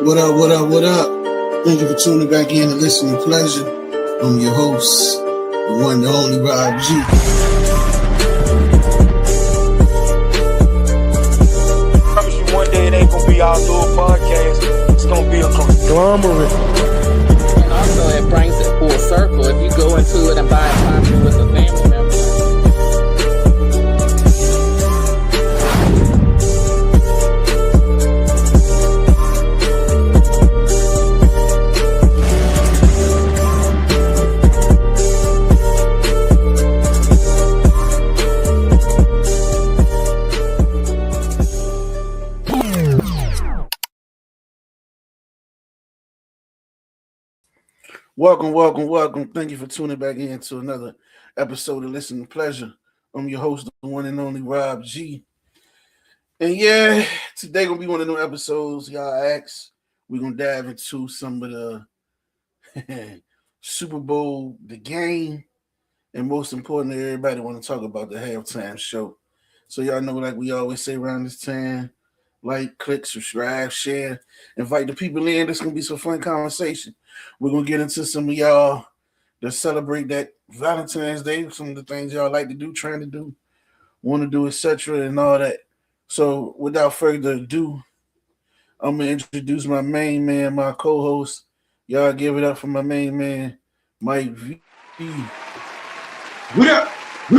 What up, what up, what up? Thank you for tuning back in and listening. Pleasure. I'm your host, the one, the only Rob G. I promise you one day it ain't gonna be our little podcast. It's gonna be a conglomerate. And also it brings it full circle. If you go into it and buy a property with a family member. Welcome. Thank you for tuning back in to another episode of Listening Pleasure. I'm your host, the one and only Rob G. And yeah, today gonna be one of them episodes y'all asked. We're gonna dive into some of the Super Bowl, the game, and most importantly, everybody want to talk about the halftime show. So y'all know, like we always say around this time, like, click, subscribe, share, invite the people in. This gonna be some fun conversation. We're gonna get into some of y'all that celebrate that Valentine's Day, some of the things y'all like to do, trying to do, want to do, etc., and all that. So without further ado, I'm gonna introduce my main man, my co-host. Y'all give it up for my main man, Mike V. What up? You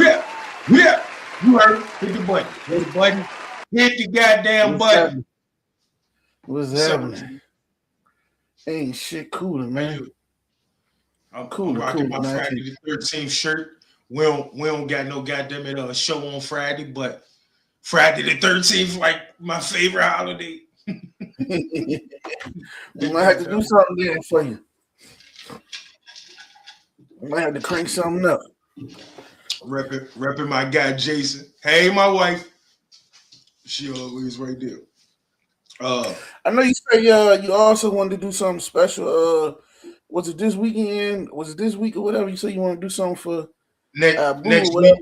heard? Hit the button. Hit the goddamn button. What's happening? Ain't shit cooler, man. I'm rocking my Friday the 13th shirt. We don't got no goddamn show on Friday, but Friday the 13th, like my favorite holiday. We might have to do something there for you. We might have to crank something up. Repping my guy Jason. Hey, my wife. She always right there. I know you say you also wanted to do something special. Was it this weekend? Was it this week or whatever? You say you want to do something for next week.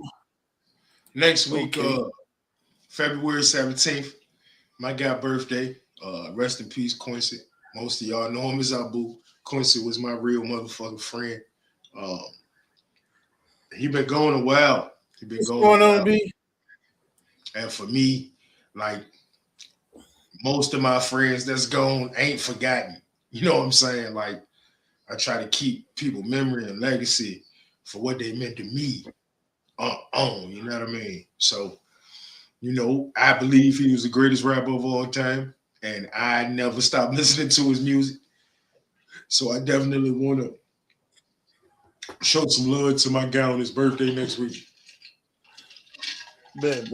Next week, okay. February 17th, my guy birthday. Rest in peace, Quincy. Most of y'all know him as Abu. Quincy was my real motherfucking friend. He been going a while. What's going on, B? And for me, like most of my friends that's gone ain't forgotten. You know what I'm saying? Like I try to keep people memory and legacy for what they meant to me on. You know what I mean? So, I believe he was the greatest rapper of all time, and I never stopped listening to his music. So I definitely want to show some love to my guy on his birthday next week. Bet.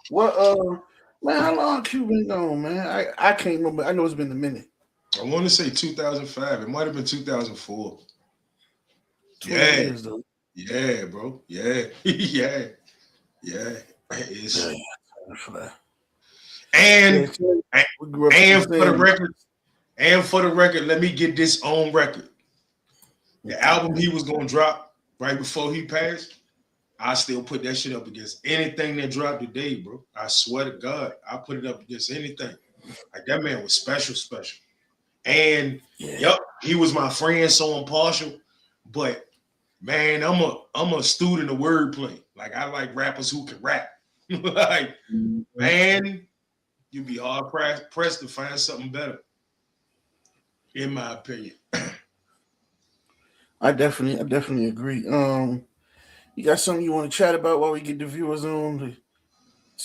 What man, how long Q been gone, man? I can't remember. I know it's been a minute. I want to say 2005. It might have been 2004. 20 years, though. Yeah, bro. Yeah. And for the record, let me get this on record. The album he was gonna drop right before he passed, I still put that shit up against anything that dropped today, bro. I swear to God, I put it up against anything. Like that man was special. And yep, he was my friend, so impartial. But man, I'm a student of wordplay. Like I like rappers who can rap. Like, man, you'd be hard pressed to find something better, in my opinion. I definitely agree. You got something you want to chat about while we get the viewers on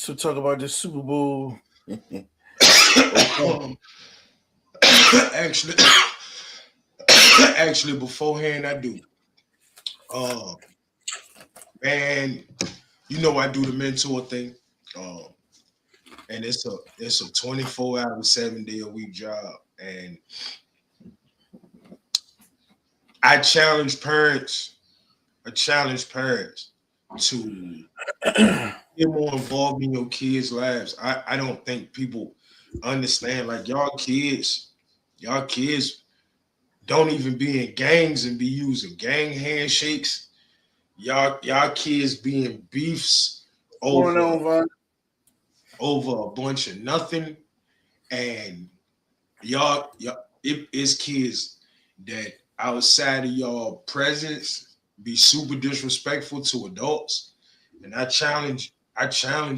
to talk about this Super Bowl? Actually, beforehand, I do. Man, I do the mentor thing, and it's a 24-hour, 7-day-a-week job, and I challenge parents to get more involved in your kids' lives. I don't think people understand, like y'all kids don't even be in gangs and be using gang handshakes. Y'all kids be in beefs over a bunch of nothing, and y'all, it is kids that outside of y'all presence be super disrespectful to adults, and I challenge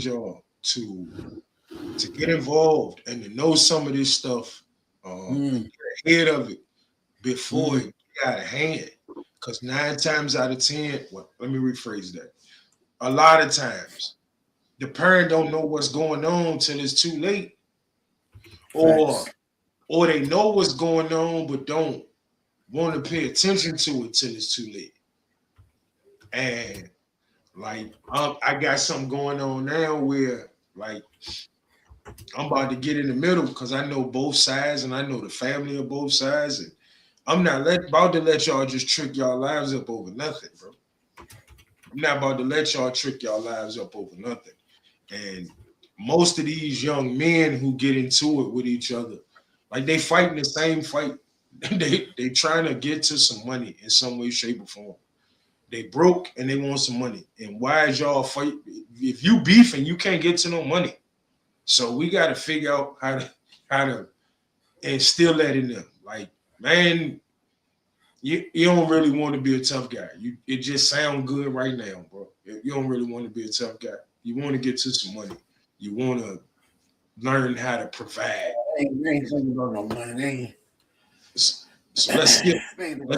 y'all to get involved and to know some of this stuff, and get ahead of it before it get out of hand. Because 9 times out of 10, well, let me rephrase that. A lot of times, the parent don't know what's going on till it's too late, or they know what's going on but don't want to pay attention to it till it's too late. And like, I got something going on now where like I'm about to get in the middle because I know both sides and I know the family of both sides, and I'm not about to let y'all just trick y'all lives up over nothing, bro. I'm not about to let y'all trick y'all lives up over nothing. And most of these young men who get into it with each other, like they fighting the same fight. they trying to get to some money in some way, shape, or form. They broke and they want some money. And why is y'all fight? If you beefing, you can't get to no money. So we got to figure out how to instill that in them. Like, man, you don't really want to be a tough guy. It just sounds good right now, bro. You don't really want to be a tough guy. You want to get to some money. You want to learn how to provide. Ain't thinking about no money. So let's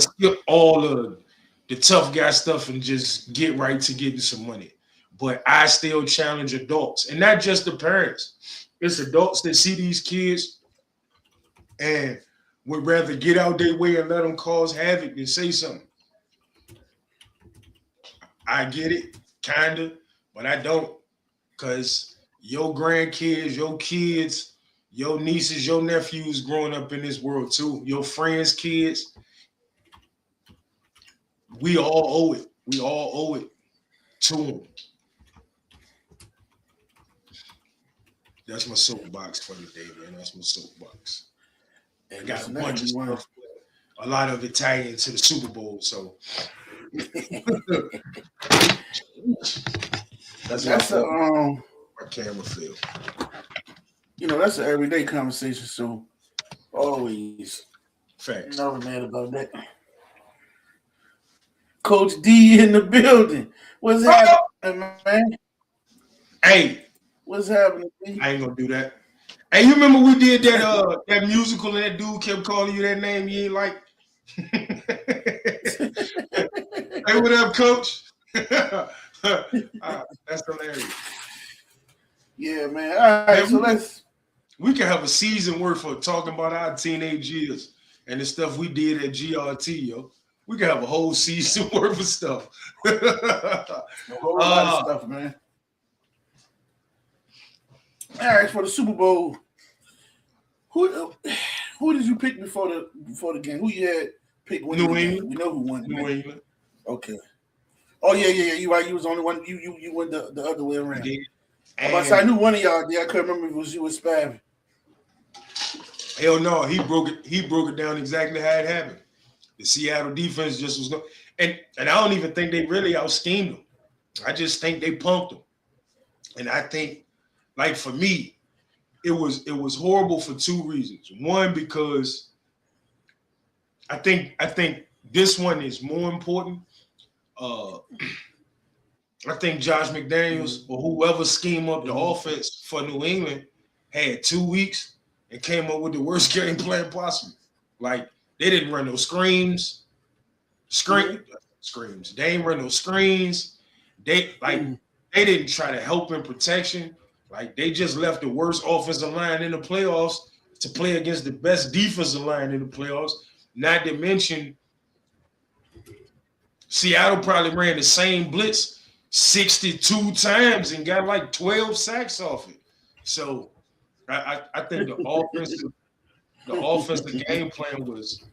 skip all of the tough guy stuff and just get right to getting some money. But I still challenge adults, and not just the parents. It's adults that see these kids and would rather get out their way and let them cause havoc than say something. I get it, kinda, but I don't, because your grandkids, your kids, your nieces, your nephews growing up in this world too, your friends' kids, we all owe it. We all owe it to them. That's my soapbox for the day, man. That's my soapbox. And I got a bunch of stuff, a lot of it tied into the Super Bowl, so that's my camera feel. That's an everyday conversation, so always Facts. never mad about that. Coach D in the building. What's happening, man? Hey, what's happening? D? I ain't gonna do that. Hey, you remember we did that musical and that dude kept calling you that name you ain't like? Hey, what up, Coach? That's hilarious. Yeah, man. All right, so we can have a season worth of talking about our teenage years and the stuff we did at GRT, yo. We can have a whole season worth of stuff. A whole lot of stuff, man. All right, for the Super Bowl, who did you pick before the game? Who you had picked? New England. We know who won. New England. Okay. Oh yeah. You right. You was the only one. You went the other way around. I knew one of y'all did. I couldn't remember if it was you or Spavin. Hell no, he broke it down exactly how it happened. The Seattle defense just was going, and I don't even think they really out-schemed them. I just think they punked them. And I think, like for me, it was horrible for two reasons. One, because I think this one is more important. I think Josh McDaniels or whoever schemed up the offense for New England had 2 weeks and came up with the worst game plan possible. Like, they didn't run no screens. They ain't run no screens. They didn't try to help in protection. Like, they just left the worst offensive line in the playoffs to play against the best defensive line in the playoffs. Not to mention, Seattle probably ran the same blitz 62 times and got like 12 sacks off it. So I think the offensive game plan was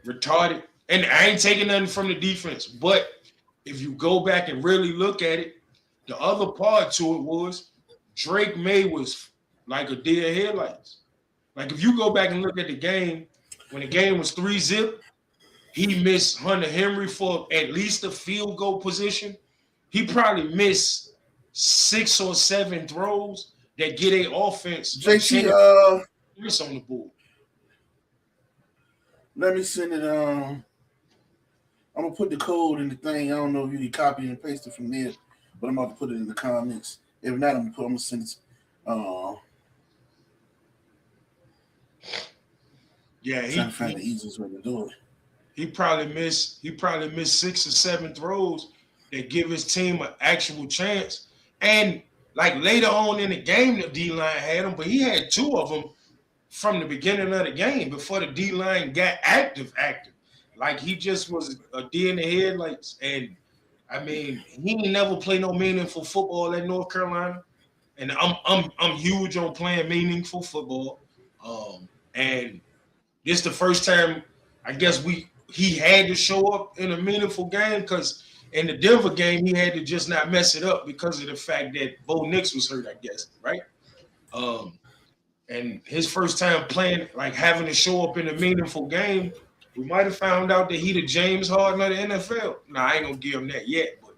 retarded. And I ain't taking nothing from the defense. But if you go back and really look at it, the other part to it was Drake May was like a deer headlights. Like, if you go back and look at the game, when the game was 3-0, he missed Hunter Henry for at least a field goal position. He probably missed 6 or 7 throws that get a offense. JT, Chris on the board. Let me send it. I'm gonna put the code in the thing. I don't know if you can copy and paste it from there, but I'm about to put it in the comments. If not, I'm gonna send it. Yeah, trying to find the easiest way to do it. He probably missed 6 or 7 throws that give his team an actual chance. And like later on in the game, the D-line had him, but he had 2 of them from the beginning of the game before the D-line got active. Like he just was a D in the headlights. And I mean, he ain't never played no meaningful football at North Carolina. And I'm huge on playing meaningful football. And this the first time I guess he had to show up in a meaningful game, because in the Denver game he had to just not mess it up because of the fact that Bo Nix was hurt, I guess, right? And his first time playing, like having to show up in a meaningful game, we might have found out that he the James Harden of the NFL. Nah, I ain't gonna give him that yet, but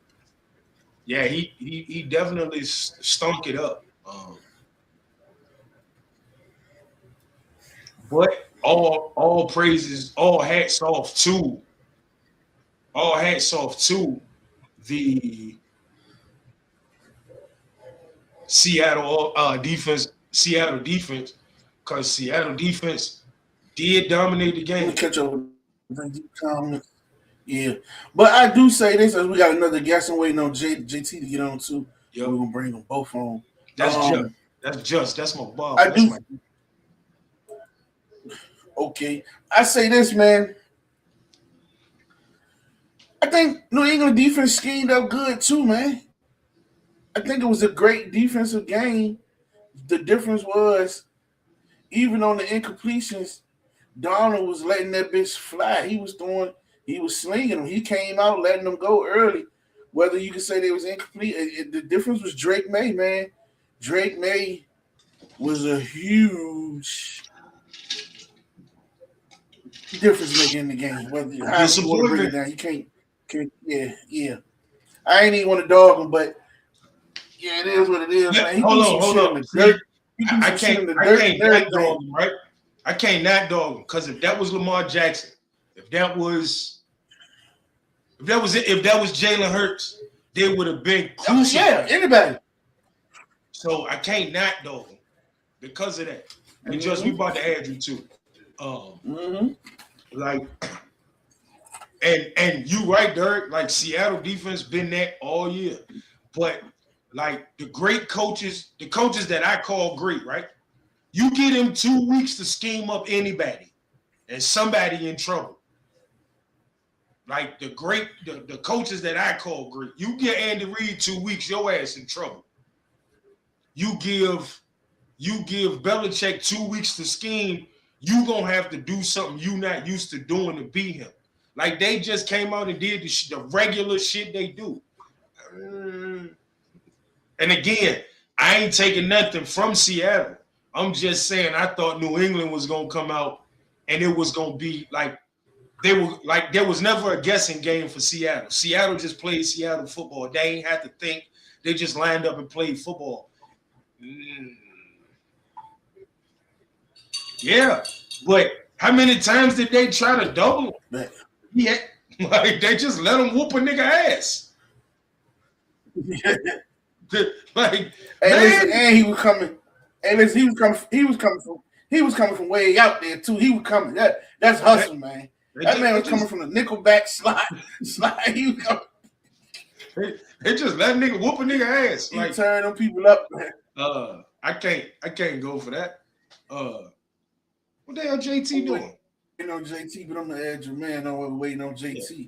yeah, he definitely stunk it up. But all praises, all hats off to the Seattle defense, because Seattle defense did dominate the game. Let me catch up with the comments. Yeah, but I do say this as we got another guest and waiting on JT to get on too. Yep. We're gonna bring them both on. That's just. That's my boss. Okay, I say this, man. I think New England defense schemed up good too, man. I think it was a great defensive game. The difference was, even on the incompletions, Donald was letting that bitch fly. He was slinging them. He came out letting them go early. Whether you could say they was incomplete, the difference was Drake May, man. Drake May was a huge difference making in the game. Whether how you want to bring it down, you can't. Yeah. I ain't even want to dog him, but yeah, it is what it is, man. Hold on. I can't not dog him, right? I can't not dog him, because if that was Lamar Jackson, if that was Jalen Hurts, they would have been crucial. Yeah, anybody. So I can't not dog him because of that. And just we about to add you too. Like, and you right, Derek. Like Seattle defense been that all year, but like the great coaches, the coaches that I call great, right? You get him 2 weeks to scheme up anybody, and somebody in trouble. Like the coaches that I call great. You get Andy Reid 2 weeks, your ass in trouble. You give Belichick 2 weeks to scheme, you gonna have to do something you not used to doing to beat him. Like they just came out and did the regular shit they do. And again, I ain't taking nothing from Seattle. I'm just saying I thought New England was gonna come out and it was gonna be like there was never a guessing game for Seattle. Seattle just played Seattle football. They ain't had to think. They just lined up and played football. Yeah, but how many times did they try to double him? Yeah, like they just let him whoop a nigga ass. Like, listen, and he was coming. And listen, he was coming from way out there too. He was coming. That's hustle, man. That man was coming from the nickelback slide. He was coming. They just let nigga whoop a nigga ass. He like turn them people up, man. I can't go for that. What the hell JT doing? Waiting on JT, but I'm gonna add your man on. We're waiting on JT. Yeah.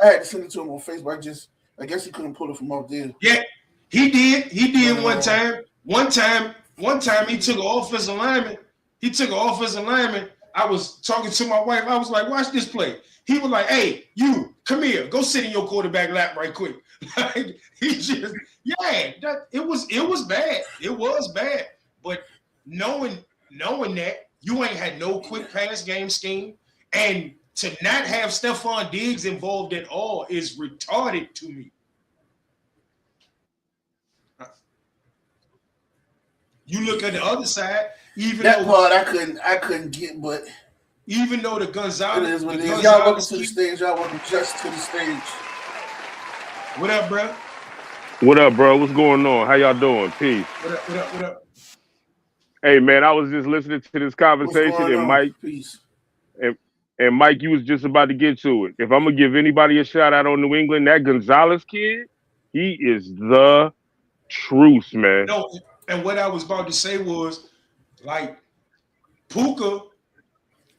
I had to send it to him on Facebook. I guess he couldn't pull it from out there. Yeah, he did. He did one time. One time he took an offensive lineman. I was talking to my wife. I was like, watch this play. He was like, hey, you, come here. Go sit in your quarterback lap right quick. Like, he just, it was bad. It was bad. But knowing that you ain't had no quick pass game scheme, and to not have Stephon Diggs involved at all is retarded to me. you look at the other side, that part I couldn't get, but even though the Gonzalez, it is what it is. Y'all welcome to the stage. Y'all welcome just to the stage. What up, bro? What up, bro? What's going on? How y'all doing? Peace. What up? Hey, man, I was just listening to this conversation, and Mike, peace. And Mike, you was just about to get to it. If I'm gonna give anybody a shout out on New England, that Gonzalez kid, he is the truth, man. No, and what I was about to say was, like, Puka,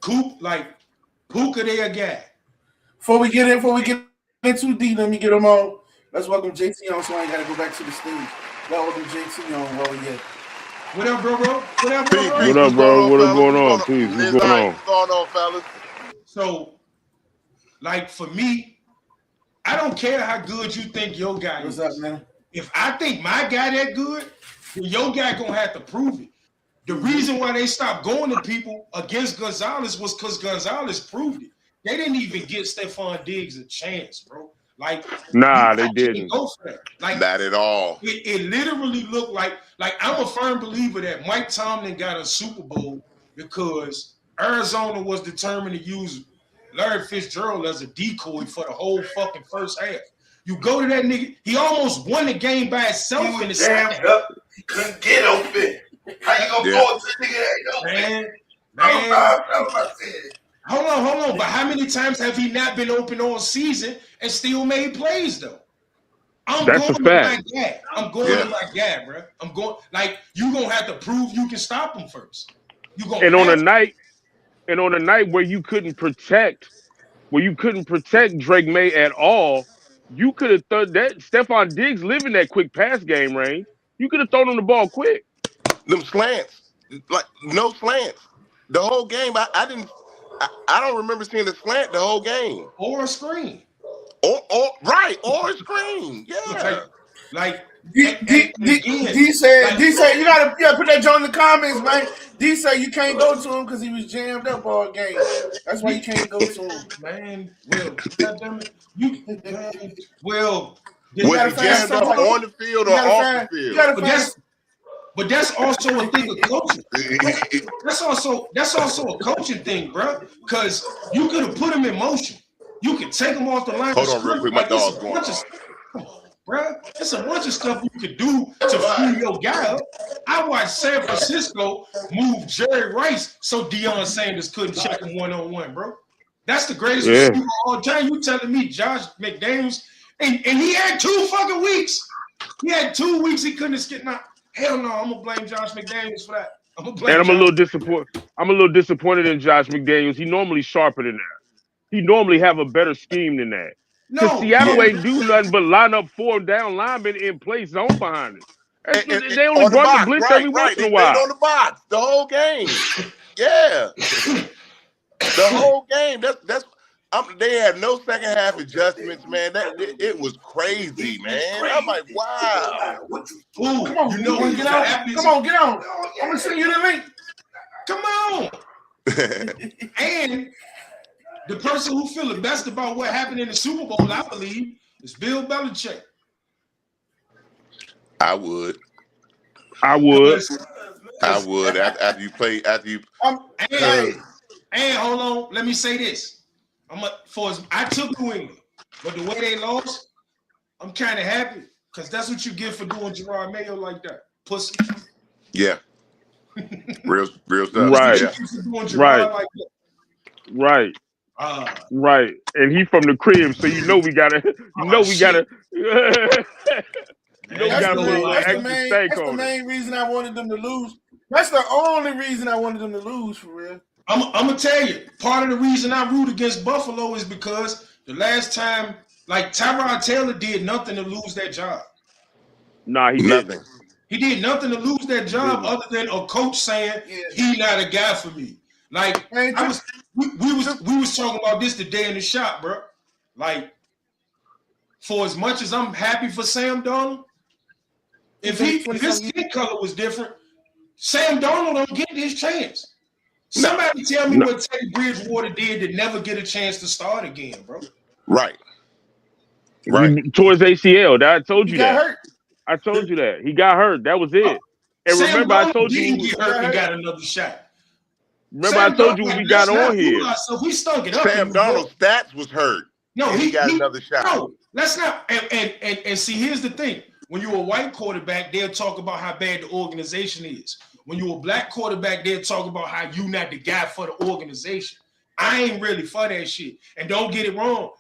they a guy. Before we get in too deep, let me get them on. Let's welcome JT on, so I ain't gotta go back to the stage. Welcome JT on while we get. What up, bro? What up, bro? What up, bro? What is going on? Peace. What's going on? What's going on, fellas? So, like, for me, I don't care how good you think your guy is. What's up, man? If I think my guy that good, then your guy gonna have to prove it. The reason why they stopped going to people against Gonzalez was because Gonzalez proved it. They didn't even give Stephon Diggs a chance, bro. Like, nah, they didn't. Go for that. Like, not at all. It literally looked like I'm a firm believer that Mike Tomlin got a Super Bowl because Arizona was determined to use Larry Fitzgerald as a decoy for the whole fucking first half. You go to that nigga, he almost won the game by himself in the second half. He couldn't get open. How you gonna go to the nigga that ain't open? Hold on. But how many times have he not been open all season and still made plays though? That's a fact. I'm going to my guy, bro. I'm going like you gonna have to prove you can stop him first. You gonna and on a night where you couldn't protect Drake May at all, you could have thought that Stephon Diggs living that quick pass game range. You could have thrown him the ball quick. Them slants, like no slants. The whole game, I don't remember seeing a slant the whole game. Or a screen. Or a screen. Yeah. D said you gotta put that joint in the comments, man. D said you can't go to him because he was jammed up all game. That's why you can't go to him, man. Will, was he jammed up on the field or off the field? But that's also a thing of coaching. That's also a coaching thing, bro. Because you could have put him in motion. You could take him off the line. Hold on real quick, my dog's going on. Come on, bro. It's a bunch of stuff you could do to free your guy up. I watched San Francisco move Jerry Rice so Deion Sanders couldn't check him one-on-one, bro. That's the greatest receiver of all time. You telling me Josh McDaniels, and he had 2 fucking weeks. He had 2 weeks he couldn't escape. Now, hell no, I'm gonna blame Josh McDaniels for that. I'm a little disappointed in Josh McDaniels. He normally sharper than that. He normally have a better scheme than that. Because Seattle ain't do nothing but line up 4 down linemen in place zone behind it. They only brought the blitz every once in a while. They on the box the whole game. Yeah, the whole game. They had no second half adjustments, man. It was crazy, man. I'm like, wow. Come on, get on. I'm gonna send you the link. Come on. And the person who feel the best about what happened in the Super Bowl, I believe, is Bill Belichick. I would. After you play. And hold on, let me say this. I took New England, but the way they lost, I'm kind of happy because that's what you get for doing Gerard Mayo like that, pussy. Yeah, real stuff. Right, yeah. Right. And he from the crib, so you know we gotta. That's the main reason I wanted them to lose. That's the only reason I wanted them to lose, for real. I'm gonna tell you, part of the reason I root against Buffalo is because the last time, like Tyrod Taylor did nothing to lose that job. Nah, he didn't. He did nothing to lose that job other than a coach saying he not a guy for me. Like we was talking about this today in the shop, bro. Like, for as much as I'm happy for Sam Darnold, if his skin color was different, Sam Darnold don't get his chance. Somebody tell me what Teddy Bridgewater did to never get a chance to start again, bro. Right. Towards ACL. I told you that. Hurt. I told you that. He got hurt. That was it. And Sam remember, I Darnold told didn't you. get hurt and got another shot. Remember, I told you when we got on here. So we stunk it up. Sam Darnold's stats was hurt. No, he got another shot. No, let's not. And see, here's the thing. When you're a white quarterback, they'll talk about how bad the organization is. When you're a black quarterback, they'll talk about how you not the guy for the organization. I ain't really for that shit. And don't get it wrong.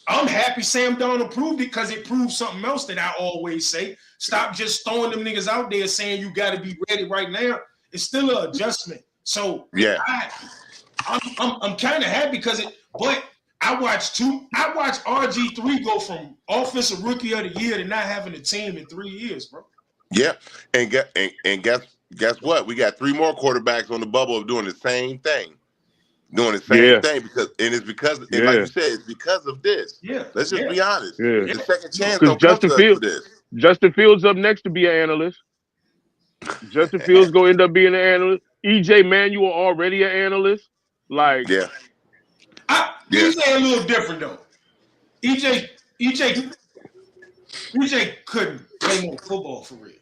I'm happy Sam Darnold proved it because it proves something else that I always say. Stop just throwing them niggas out there saying you got to be ready right now. It's still an adjustment. So yeah, I'm kind of happy because but I watched RG3 go from offensive rookie of the year to not having a team in 3 years, bro. Yeah, and guess what? We got 3 more quarterbacks on the bubble of doing the same thing. Doing the same thing because like you said, it's because of this. Yeah. Let's just be honest. Yeah. The second chance Because don't come to us for this. Justin Fields up next to be an analyst. Justin Fields gonna end up being an analyst. EJ Manuel already an analyst. Like EJ a little different though. EJ couldn't play more football for real.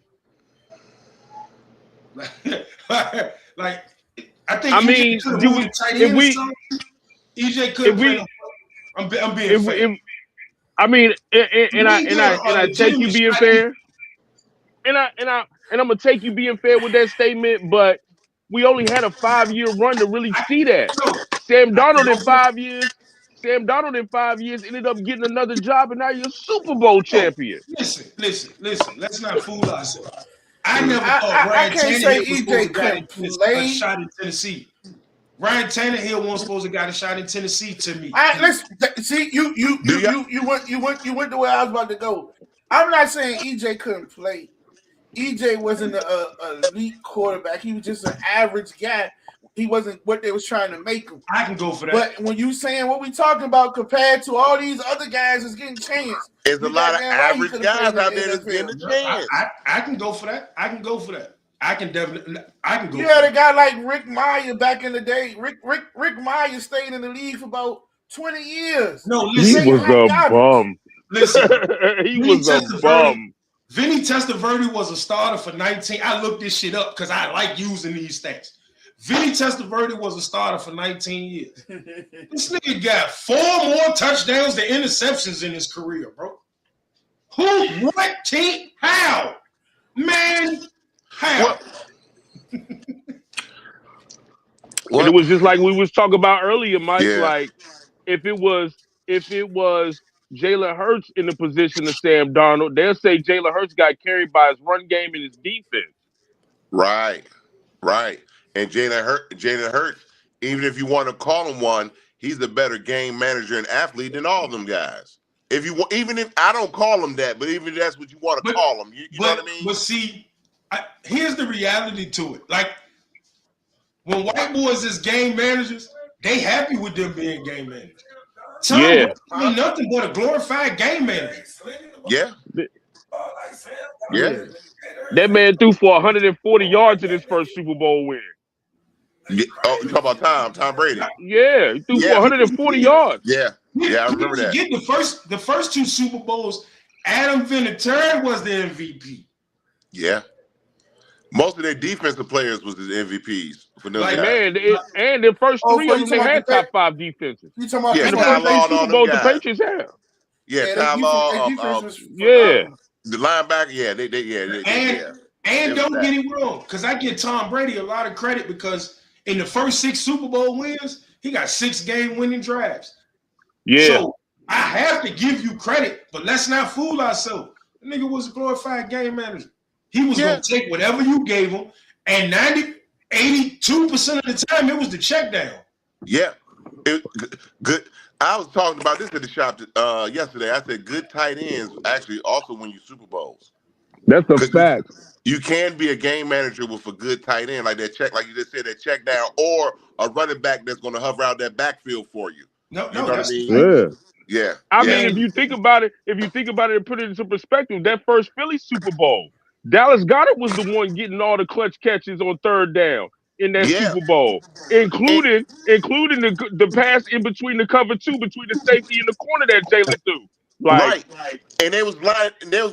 Like I think EJ couldn't play. I'm being fair. I take you being fair. And I'm gonna take you being fair with that statement, but we only had a 5-year run to really see that. Sam Darnold in 5 years ended up getting another job, and now you're a Super Bowl champion. Listen. Let's not fool ourselves. I never thought Ryan Tannehill was got a shot in Tennessee. Ryan Tannehill wasn't supposed to got a shot in Tennessee to me. Let's see you went the way I was about to go. I'm not saying EJ couldn't play. EJ wasn't a elite quarterback. He was just an average guy. He wasn't what they was trying to make him. I can go for that. But when you saying what we talking about compared to all these other guys that's getting chance, there's a lot of average guys out there that's getting a chance. I can go for that. I can go You had a guy like Rick Meyer back in the day. Rick Meyer stayed in the league for about 20 years. No, listen. He was a bum. Listen. He was a bum. Vinny Testaverde was a starter for 19. I looked this shit up because I like using these stats. Vinny Testaverde was a starter for 19 years. This nigga got 4 more touchdowns than interceptions in his career, bro. Who? What? Team? How? Man, how? And it was just like we was talking about earlier, Mike. Yeah. Like if it was Jalen Hurts in the position of Sam Darnold, they'll say Jalen Hurts got carried by his run game and his defense. Right. And Jalen Hurts, even if you want to call him one, he's a better game manager and athlete than all of them guys. Even if I don't call him that, but even if that's what you want to call him, you know what I mean? But see, here's the reality to it. Like when white boys is game managers, they happy with them being game managers. Tom Brady nothing but a glorified game manager. Yeah. That man threw for 140 yards in his first Super Bowl win. Yeah. Oh, you talk about Tom Brady? Yeah, he threw for 140 yards. Yeah, I remember that. Get the first 2 Super Bowls, Adam Vinatieri was the MVP. Yeah. Most of their defensive players was the MVPs for them. Like, man, and the first 3 of them, they had top 5 defenses. You talking about the first 3 Super Bowls the Patriots had. Yeah, Ty Law. The linebacker, And don't get it wrong, because I give Tom Brady a lot of credit because in the first 6 Super Bowl wins, he got 6 game-winning drives. Yeah. So I have to give you credit, but let's not fool ourselves. The nigga was a glorified game manager. He was going to take whatever you gave him, and 82% of the time, it was the check down. Yeah. Good. I was talking about this at the shop yesterday. I said good tight ends actually also win you Super Bowls. That's a fact. You can be a game manager with a good tight end like that check, like you just said, that check down, or a running back that's going to hover out that backfield for you. You know what I mean? Yeah. I mean, if you think about it and put it into perspective, that first Philly Super Bowl, Dallas Goedert was the one getting all the clutch catches on 3rd down in that Super Bowl, including the pass in between the cover 2 between the safety and the corner that Jalen threw. Right. And they was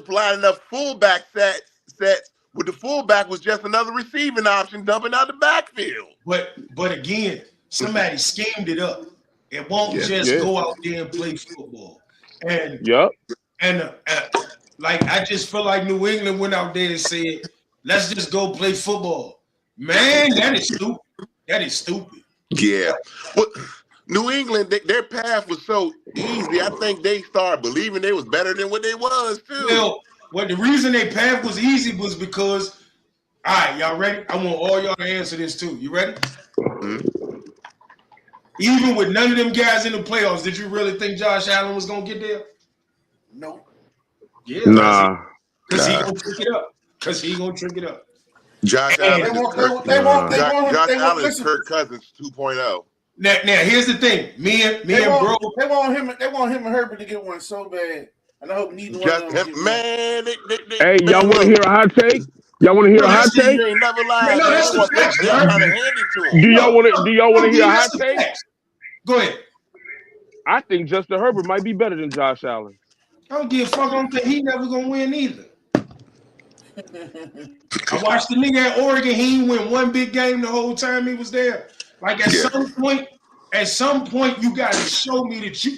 lining up fullback sets with the fullback was just another receiving option dumping out the backfield. But again, somebody schemed it up. It won't just go out there and play football. And like I just feel like New England went out there and said, "Let's just go play football." Man, that is stupid. That is stupid. Yeah. Well, New England, their path was so easy. I think they started believing they was better than what they was too. Well, the reason their path was easy was because, all right, y'all ready? I want all y'all to answer this too. You ready? Mm-hmm. Even with none of them guys in the playoffs, did you really think Josh Allen was gonna get there? No. Yeah. Nah. Because he gonna trick it up. Josh Allen is Kirk Cousins 2.0. Now here's the thing. Me and bro. They want him and Herbert to get one so bad. And I hope neither one of them get man. Hey, y'all want to hear a hot take? Y'all want to hear a hot take? Ain't never lied. Do y'all want to hear a hot take? Go ahead. I think Justin Herbert might be better than Josh Allen. I don't give a fuck. I don't think he never gonna win either. I watched the nigga at Oregon. He didn't win one big game the whole time he was there. Like at some point, you gotta show me that you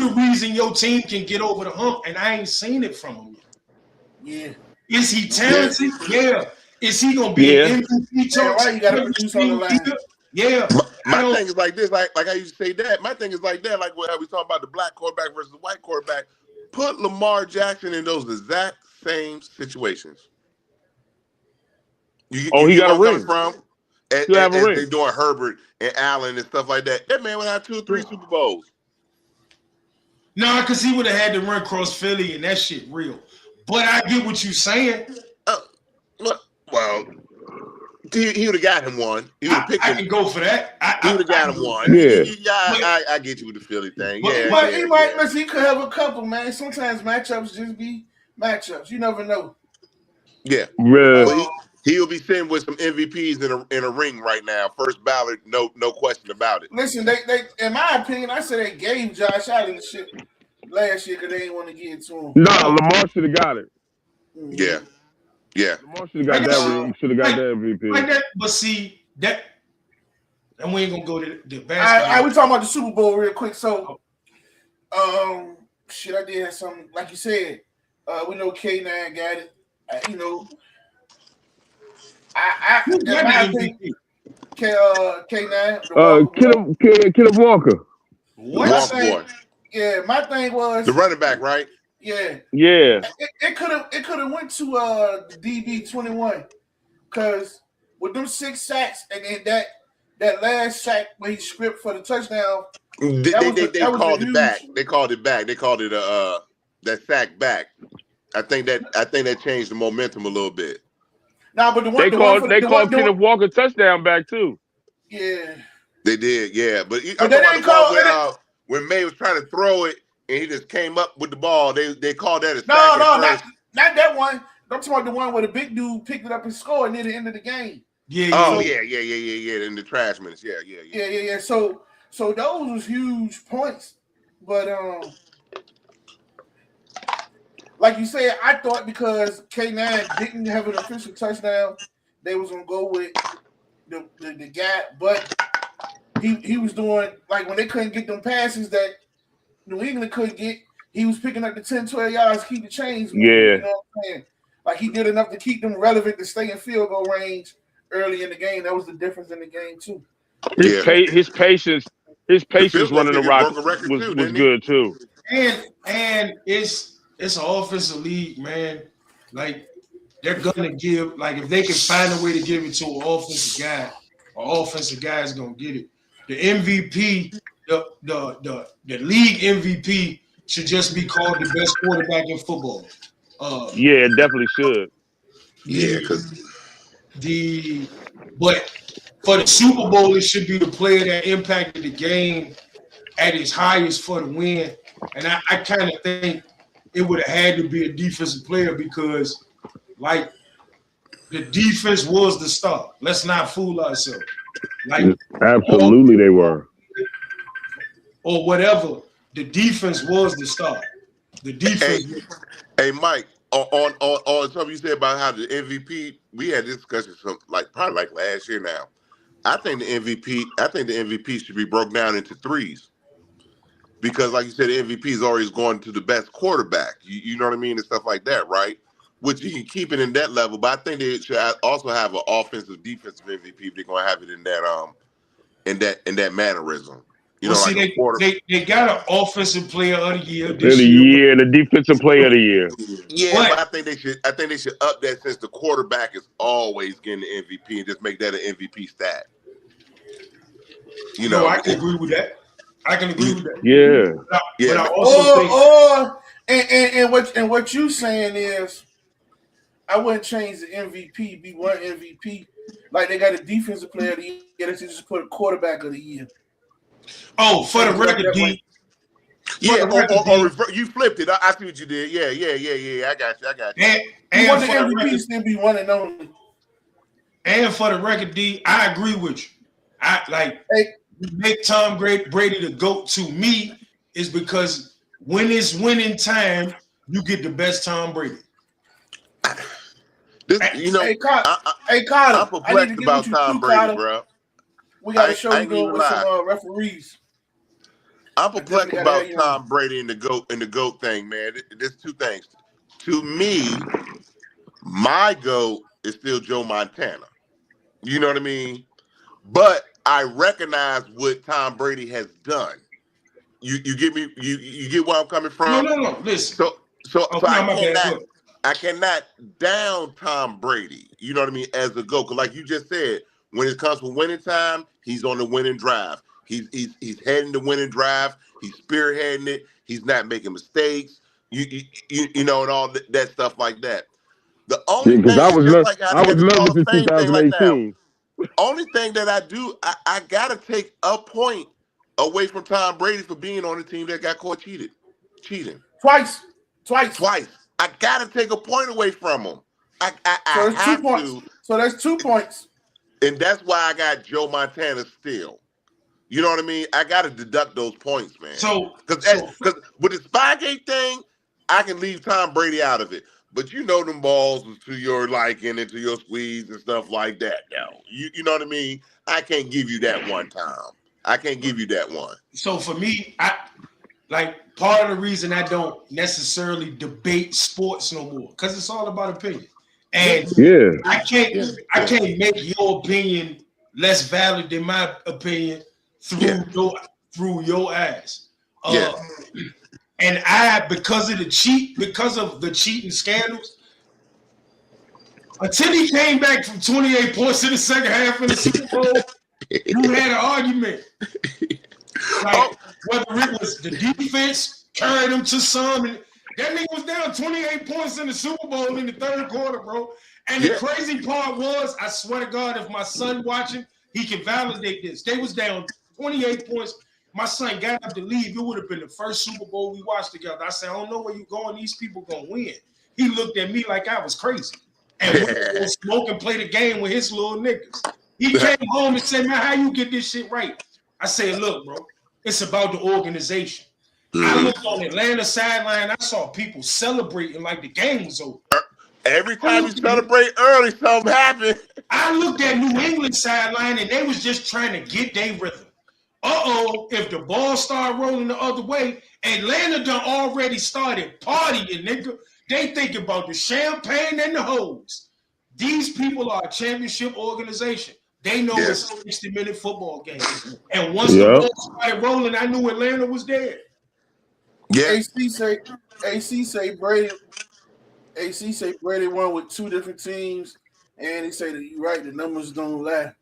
the reason your team can get over the hump, and I ain't seen it from him yet. Yeah. Is he talented? Yeah. Is he gonna be an MVP? Right, you gotta produce on the line. Yeah. My thing is like this, like I used to say that. My thing is like that, like what we talking about the black quarterback versus the white quarterback. Put Lamar Jackson in those exact same situations. He got a ring. As they doing Herbert and Allen and stuff like that. That man would have 2 or 3 Super Bowls. Nah, because he would have had to run across Philly and that shit real. But I get what you're saying. Well, he would have got him one. He would have picked him. I can go for that. He would have got him one. Yeah. I get you with the Philly thing. But he might, listen, he could have a couple, man. Sometimes matchups just be matchups. You never know. Yeah. Really? He'll be sitting with some MVPs in a ring right now. First ballot, no question about it. Listen, they in my opinion, I said they gave Josh Allen the shit last year because they didn't want to give it to him. Nah, Lamar should have got it. Yeah. Lamar should have got that. Should have got that MVP. Like that, but see that, and we ain't gonna go to the basketball. We talking about the Super Bowl real quick. So, shit, I did have something like you said. We know K9 got it. K9. Kenneth Walker. My thing was the running back, right? Yeah. It could have went to the DB21 because with them 6 sacks and then that last sack where he scripted for the touchdown. They called it back. They called it back. They called it that sack back. I think that changed the momentum a little bit. Nah, but they called Kenneth Walker touchdown back too. Yeah. They did, yeah. But they didn't call it when May was trying to throw it and he just came up with the ball. They called that a sack. No, not that one. I'm talking about the one where the big dude picked it up and scored near the end of the game. Yeah. In the trash minutes. Yeah. So those was huge points, but like you said, I thought because K9 didn't have an official touchdown, they was gonna go with the guy, but he was doing like when they couldn't get them passes that New England couldn't get, he was picking up the 10, 12 yards, keep the chains moving, you know what I'm saying? Like he did enough to keep them relevant to stay in field goal range early in the game. That was the difference in the game too. His patience running the rock was good too. And it's an offensive league, man. Like they're gonna give, like if they can find a way to give it to an offensive guy is gonna get it. The MVP, the league MVP should just be called the best quarterback in football. Yeah, it definitely should. Yeah, but for the Super Bowl, it should be the player that impacted the game at its highest for the win. And I kind of think it would have had to be a defensive player because, like, the defense was the star. Let's not fool ourselves. Like, absolutely, they were. Or whatever. The defense was the star. The defense. Hey, Mike. on something you said about how the MVP, we had this discussion probably like last year now. I think the MVP should be broken down into threes. Because like you said, the MVP is always going to the best quarterback. You know what I mean? And stuff like that, right? Which you can keep it in that level, but I think they should also have an offensive defensive MVP if they're gonna have it in that mannerism. You know, see, like they got an offensive player of the year this year, and a defensive player of the year. Yeah, but I think they should up that since the quarterback is always getting the MVP and just make that an MVP stat. You know, I can agree with that. I can agree with that. Yeah. But I also think what you saying is I wouldn't change the MVP, be one MVP. Like they got a defensive player of the year, they should just put a quarterback of the year. Oh, for the record, D. Yeah, or you flipped it. I see what you did. Yeah. I got you. And for the MVP still be one and only. And for the record, D, I agree with you. Make Tom Brady the GOAT to me is because when it's winning time, you get the best Tom Brady. Hey, Carter, I'm perplexed about Tom Brady, bro. We got to show you with some referees. I'm perplexed about Tom Brady and the GOAT thing, man. There's two things. To me, my GOAT is still Joe Montana. You know what I mean? But I recognize what Tom Brady has done. You get me? You get where I'm coming from? No. Listen. So I cannot down Tom Brady. You know what I mean? As a GOAT, like you just said, when it comes to winning time, he's on the winning drive. He's heading the winning drive. He's spearheading it. He's not making mistakes. You know, and all that stuff like that. The only thing I was nervous in 2018. Only thing that I do, I gotta take a point away from Tom Brady for being on the team that got caught cheating. Twice. I gotta take a point away from him. I have 2 points. to. So that's 2 points. And that's why I got Joe Montana still. You know what I mean? I gotta deduct those points, man. Because with the Spygate thing, I can leave Tom Brady out of it. But you know them balls was to your liking and to your squeeze and stuff like that. Now, you know what I mean? I can't give you that one time. I can't give you that one. So for me, part of the reason I don't necessarily debate sports no more, because it's all about opinion. And I can't make your opinion less valid than my opinion through your eyes. And because of the cheating scandals, until he came back from 28 points in the second half of the Super Bowl, you had an argument. Whether it was the defense carried him to some, and that nigga was down 28 points in the Super Bowl in the third quarter, bro. And the crazy part was, I swear to God, if my son watching, he can validate this. They was down 28 points. My son got up to leave. It would have been the first Super Bowl we watched together. I said, I don't know where you're going. These people going to win. He looked at me like I was crazy. And we were going to smoke and play the game with his little niggas. He came home and said, man, how you get this shit right? I said, look, bro, it's about the organization. I looked on Atlanta sideline. I saw people celebrating like the game was over. Every time you celebrate early, something happened. I looked at New England sideline, and they was just trying to get their rhythm. If the ball started rolling the other way, Atlanta done already started partying, nigga. They think about the champagne and the hose. These people are a championship organization. They know it's a 60-minute football game. And once the ball started rolling, I knew Atlanta was there. Yeah. AC say Brady won with 2 different teams, and he say that you're right, the numbers don't lie.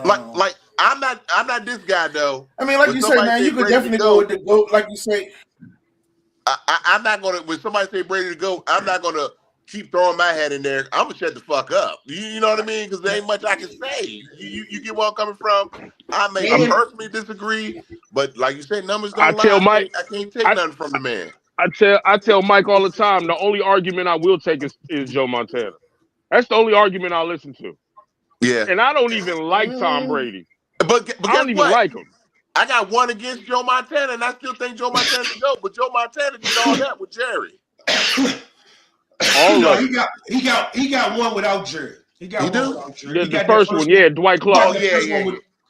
Like I'm not this guy though. I mean, like you say, man, you could definitely go with the GOAT, like you say. I'm not gonna. When somebody say Brady to go, I'm not gonna keep throwing my head in there. I'm gonna shut the fuck up. You know what I mean? Because there ain't much I can say. You get where I'm coming from. I personally disagree, but like you said, numbers don't lie. I can't take nothing from the man. I tell Mike all the time, the only argument I will take is Joe Montana. That's the only argument I'll listen to. Yeah. And I don't even like Tom Brady. But I don't even like him. I got one against Joe Montana, and I still think Joe Montana can go. But Joe Montana did all that with Jerry. All of he got one without Jerry. He got one without Jerry. The first one, Dwight Clark.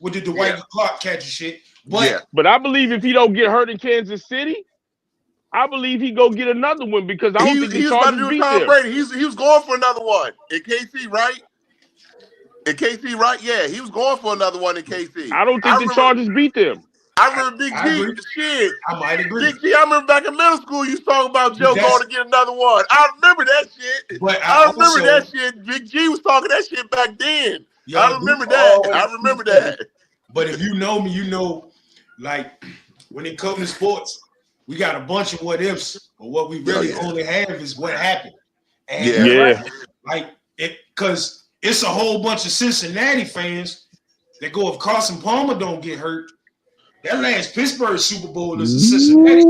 With the Dwight Clark catch and shit. But I believe if he don't get hurt in Kansas City, I believe he go get another one because I don't think the Chargers beat Tom them. Brady. He was going for another one in KC, right? In KC, right? Yeah, he was going for another one in KC. I don't think the Chargers beat them. I remember Big G. Shit, I might agree. Big G. I remember back in middle school, you was talking about Joe going to get another one. I remember that shit. But I remember that shit. Big G was talking that shit back then. I remember that. I remember that. But if you know me, you know, like when it comes to sports, we got a bunch of what ifs, but what we really only have is what happened. And like it, because it's a whole bunch of Cincinnati fans that go, if Carson Palmer don't get hurt, that last Pittsburgh Super Bowl is a Cincinnati.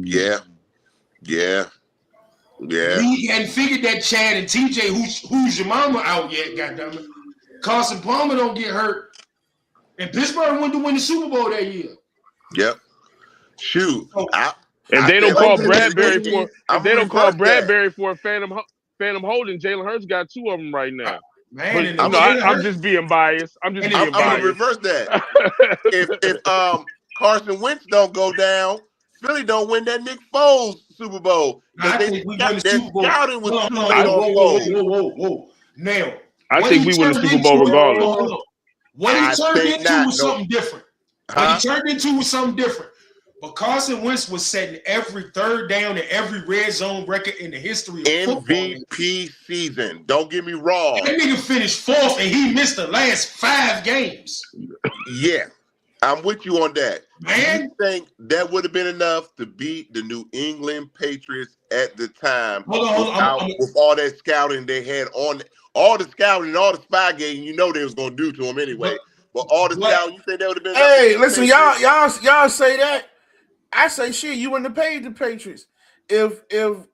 Yeah. We hadn't figured that Chad and TJ, who's your mama out yet, goddammit. Carson Palmer don't get hurt. And Pittsburgh went to win the Super Bowl that year. Yep. Shoot. If they don't call Bradbury for a phantom holding, Jalen Hurts got 2 of them right now. Man, I'm just being biased. I'm gonna reverse that. if Carson Wentz don't go down, Philly don't win that Nick Foles Super Bowl. I think we win the Super Bowl. Whoa. Now, I think we win the Super Bowl regardless. What he turned into was something different. What he turned into was something different. But Carson Wentz was setting every third down and every red zone record in the history of football. MVP season. Don't get me wrong. That nigga finished 4th and he missed the last 5 games. Yeah, I'm with you on that. Man, you think that would have been enough to beat the New England Patriots at the time? With all that scouting they had on, all the scouting and all the spy game, you know they was gonna do to them anyway. But all the scouting, you think that would have been? Hey, listen, y'all say that. I say shit. You wouldn't have paid the Patriots if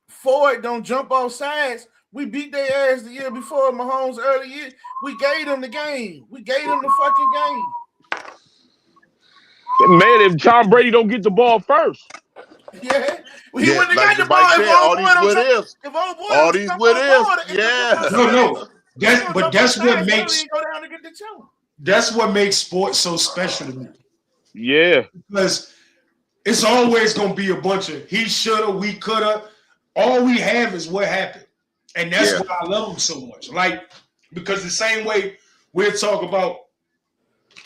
Ford don't jump off sides. We beat their ass the year before. Mahomes early year. We gave them the game. We gave them the fucking game. Man, if Tom Brady don't get the ball first. Yeah. Well, he wouldn't have got the ball if all these what ifs. Yeah. No. That's what makes that's what makes sports so special to me. Yeah. Because it's always gonna be a bunch of he shoulda, we coulda. All we have is what happened. And that's why I love them so much. Like, because the same way we'll talk about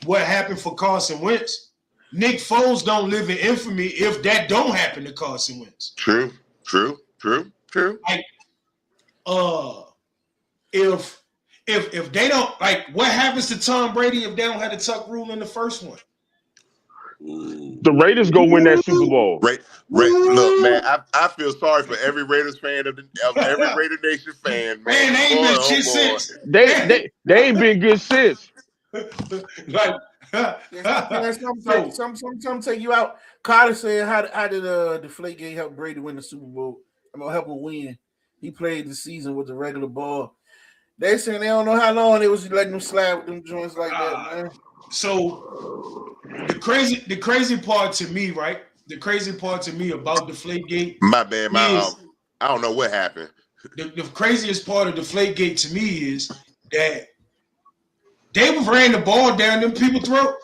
what happened for Carson Wentz, Nick Foles don't live in infamy if that don't happen to Carson Wentz. True. Like, if they don't, like, what happens to Tom Brady if they don't have the tuck rule in the first one? The Raiders go win that Super Bowl. Look, man, I feel sorry for every Raiders fan of every Raider Nation fan. Man, they ain't been shit since. They ain't been good since. Like, some take you out. Carter said, "How did Deflategate help Brady win the Super Bowl? I'm gonna help him win. He played the season with the regular ball. They saying they don't know how long they was letting them slide with them joints like that, man." So the crazy part to me, right? The crazy part to me about Deflategate. My bad, I don't know what happened. The craziest part of Deflategate to me is that they ran the ball down them people's throat.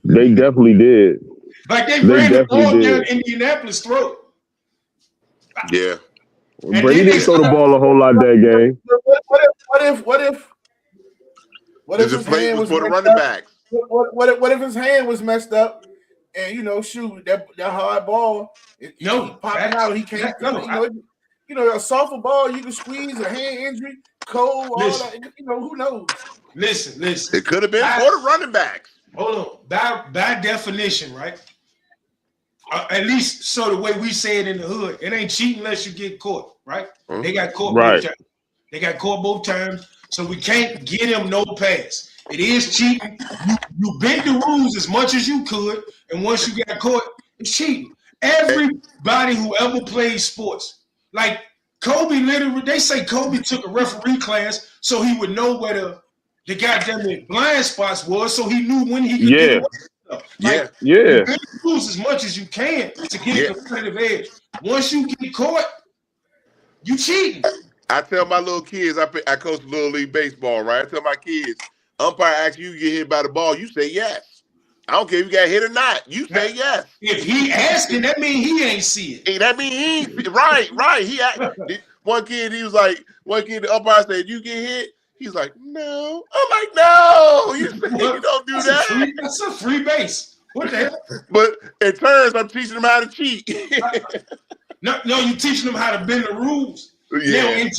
They definitely did. Like they ran the ball down Indianapolis' throat. Yeah. Brady didn't throw the ball a whole lot that game. What if his hand was for the running backs? What if his hand was messed up and shoot that hard ball? Popping out, he can't. A softer ball you can squeeze, a hand injury, cold, all that. Who knows? Listen. It could have been for the running backs. Hold on. By definition, right? At least so the way we say it in the hood, it ain't cheating unless you get caught, right? Mm-hmm. They got caught both times. They got caught both times, so we can't get him no pass. It is cheating. You bent the rules as much as you could, and once you got caught, it's cheating. Everybody who ever played sports, like Kobe, literally, they say Kobe took a referee class so he would know where the goddamn blind spots was, so he knew when he could get away. You bend the rules as much as you can to get a competitive edge. Once you get caught, You cheating. I tell my little kids, I coach Little League Baseball, right? I tell my kids, umpire asks you to get hit by the ball, you say yes. I don't care if you got hit or not. You say yes. If he asking, that means he ain't see it. Hey, that means he ain't right. One kid, the umpire said, you get hit? He's like, no. I'm like, no, you don't do that. That's a free base. What the hell? But in turns, I'm teaching them how to cheat. No, you teaching them how to bend the rules. Yeah. Now, in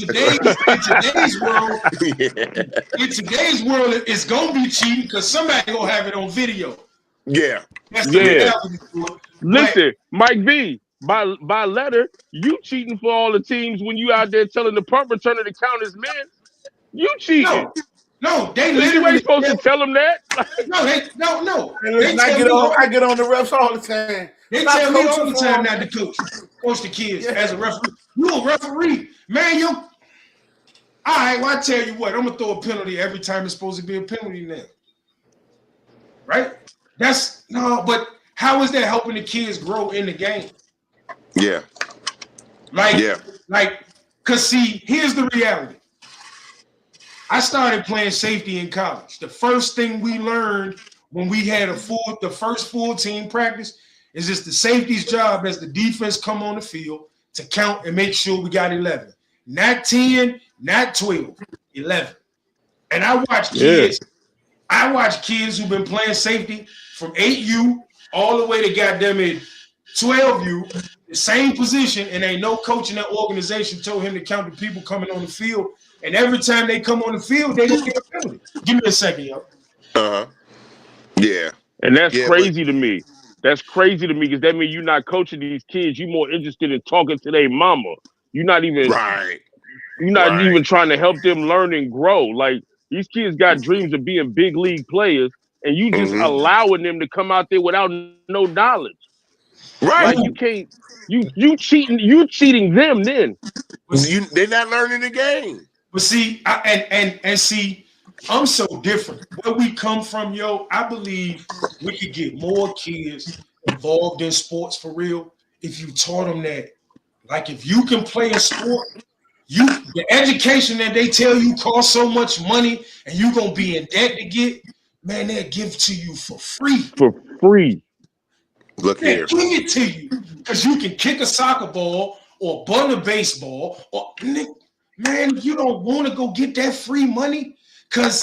today's world, it's gonna be cheating because somebody gonna have it on video. Yeah. That's the reality. Listen, Mike V, by letter, you cheating for all the teams when you out there telling the punt returner to count his men. You cheating. No, they literally. You ain't supposed to tell them that. No. I get on the refs all the time. They tell me all the time not to coach the kids as a referee. You a referee, man. All right. Well, I tell you what, I'm gonna throw a penalty every time it's supposed to be a penalty now. Right? But how is that helping the kids grow in the game? Yeah. Cause see, here's the reality. I started playing safety in college. The first thing we learned when we had the first full team practice is it's the safety's job as the defense come on the field to count and make sure we got 11. Not 10, not 12, 11. And I watch kids who've been playing safety from 8U all the way to goddamn it 12U, the same position, and ain't no coach in that organization told him to count the people coming on the field. And every time they come on the field, they don't get a penalty. Give me a second, yo. Yeah. And that's crazy to me. That's crazy to me because that means you're not coaching these kids. You're more interested in talking to their mama. You're not even even trying to help them learn and grow. Like these kids got dreams of being big league players, and you just allowing them to come out there without no knowledge. Right. Like you can't. You cheating them then. They're not learning the game. But see, see, I'm so different. Where we come from, yo, I believe we could get more kids involved in sports for real if you taught them that. Like if you can play a sport, the education that they tell you costs so much money and you're gonna be in debt to get, man, they'll give it to you for free. For free. Look here. Give it to you because you can kick a soccer ball or bunt a baseball or man, you don't want to go get that free money because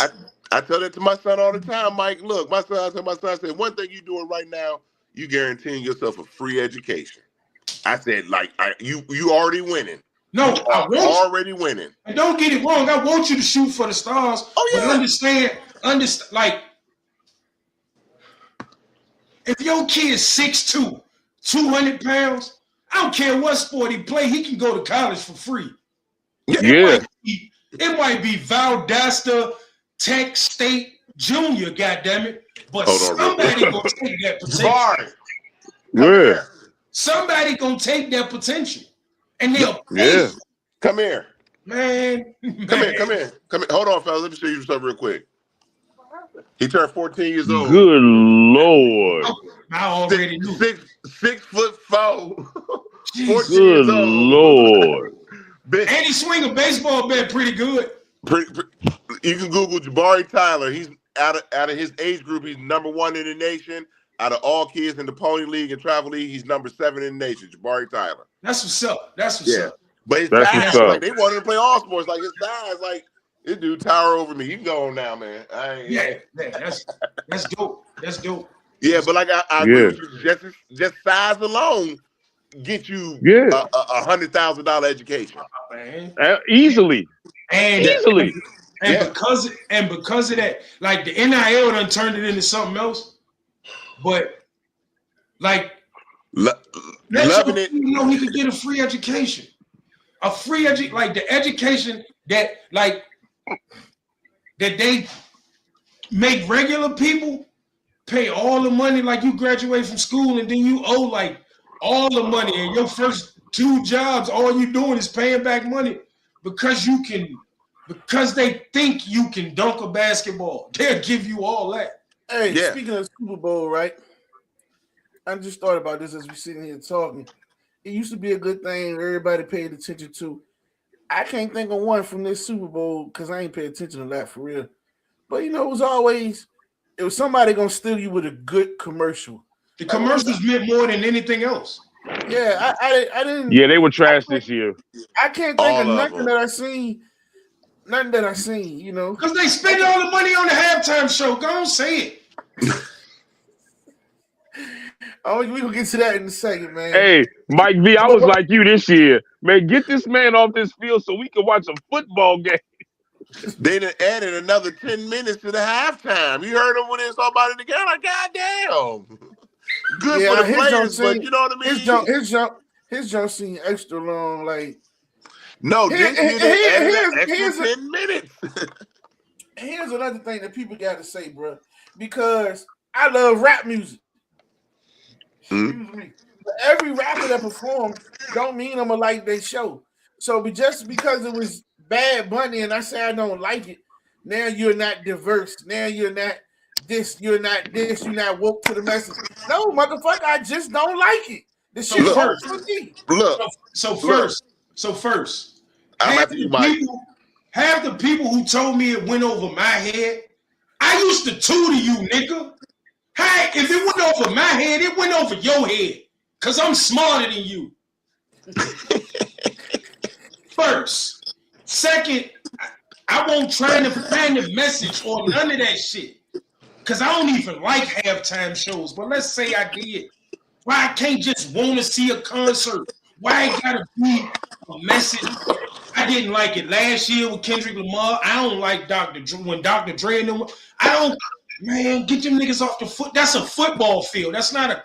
I tell that to my son all the time, Mike. Look, I said, one thing you're doing right now, you guaranteeing yourself a free education. I said, you already winning. No, I want already winning. And don't get it wrong. I want you to shoot for the stars. Oh yeah. But understand. Like, if your kid's 6'2", 200 pounds, I don't care what sport he play, he can go to college for free. Yeah. It might be Valdosta Tech State Junior, goddammit. But somebody gonna take that potential. Yeah. Somebody gonna take that potential. And they'll pay. Come here. Man. Come here. Hold on, fellas. Let me show you something real quick. He turned 14 years old. Good Lord. I already knew. 6'4", 14 Good years old. Lord. And he swing a baseball bat pretty good. You can Google Jabari Tyler. He's out of his age group. He's number 1 in the nation. Out of all kids in the Pony League and Travel League, he's number 7 in the nation. Jabari Tyler. That's what's up. That's what's up. But his size, like they wanted to play all sports. Like his size, like this dude tower over me. You can go on now, man. That's dope. That's dope. Yeah, but like I agree with you. Just size alone get you a $100,000 education. Easily. Easily. Because of that, like the NIL done turned it into something else. But like loving it. You know, he could get a free education. Like the education that they make regular people pay all the money, like you graduate from school and then you owe like all the money and your first 2 jobs, all you doing is paying back money because they think you can dunk a basketball. They'll give you all that. Hey, speaking of Super Bowl, right? I just thought about this as we're sitting here talking. It used to be a good thing everybody paid attention to. I can't think of one from this Super Bowl because I ain't pay attention to that for real. But it was somebody gonna steal you with a good commercial. The commercials meant more than anything else. Yeah, I didn't. Yeah, they were trash this year. I can't think of nothing that I seen. Nothing that I seen, because they spend all the money on the halftime show. Go on, say it. Oh, we gonna get to that in a second, man. Hey, Mike V, I was like you this year, man. Get this man off this field so we can watch a football game. They done added another 10 minutes to the halftime. You heard them when they saw about it again? Like, goddamn. Good for the players, but you know what I mean? His jump seemed extra long. Like, no, this year they added an extra 10 minutes. Here's another thing that people got to say, bro, because I love rap music. Excuse me. But every rapper that performs don't mean I'm gonna like their show. So just because it was Bad Bunny and I say I don't like it, now you're not diverse. Now you're not this. You're not this. You're not woke to the message. No, motherfucker, I just don't like it. The shit hurts for me. Look. So first, half the people who told me it went over my head, I used to tutor you, nigga. Hey, if it went over my head, it went over your head. Because I'm smarter than you. First. Second, I won't try to find the message or none of that shit. Because I don't even like halftime shows. But let's say I did. Why I can't just want to see a concert? Why it gotta be a message? I didn't like it last year with Kendrick Lamar. I don't like Dr. Dre. When Dr. Dre and them, I don't. Man, get them niggas off the foot. That's a football field. That's not a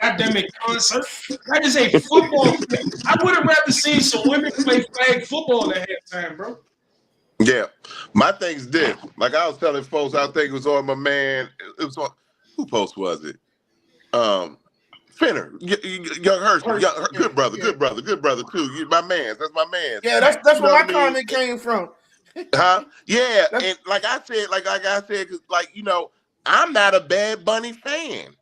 goddamn concert. That is a football field. I would have rather seen some women play flag football at halftime, bro. Yeah. My thing's this. Like I was telling folks, I think it was on my man. It was on, who post was it? Finner, Young Herschel, good brother too. You, my man, that's my man. Yeah, that's where my comment came from. Huh? Yeah, and like I said, cause I'm not a Bad Bunny fan.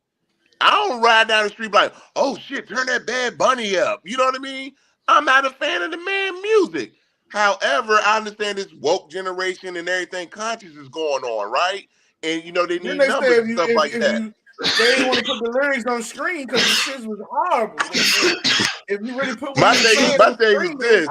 I don't ride down the street like, oh shit, turn that Bad Bunny up. You know what I mean? I'm not a fan of the man music. However, I understand this woke generation and everything conscious is going on, right? And they need numbers and stuff like that. They didn't want to put the lyrics on screen because the shit was horrible. If you really put my thing was this.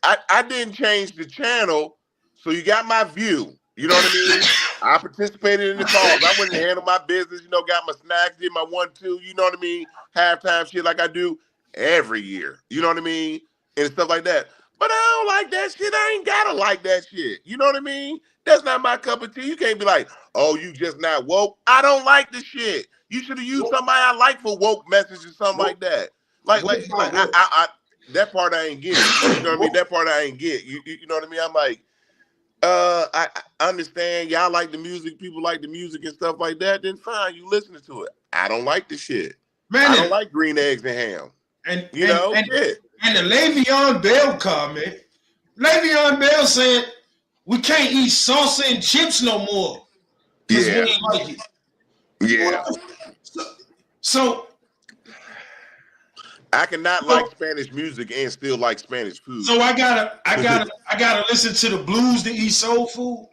I didn't change the channel, so you got my view. You know what I mean? I participated in the calls. I went and handled my business, got my snacks, did my 1-2, you know what I mean? Halftime shit like I do every year. You know what I mean? And stuff like that. But I don't like that shit. I ain't gotta like that shit. You know what I mean? That's not my cup of tea. You can't be like, oh, you just not woke. I don't like the shit. You should have used somebody I like for woke message or something like that. Like I that part I ain't get. You know what I mean? That part I ain't get. You know what I mean? I'm like, I understand y'all like the music, people like the music and stuff like that. Then fine, you listening to it. I don't like the shit. Man, I don't like green eggs and ham. And the Le'Veon Bell comment. Le'Veon Bell said we can't eat salsa and chips no more. Yeah. We ain't like it. Yeah. So I cannot like Spanish music and still like Spanish food. So I gotta listen to the blues to eat soul food.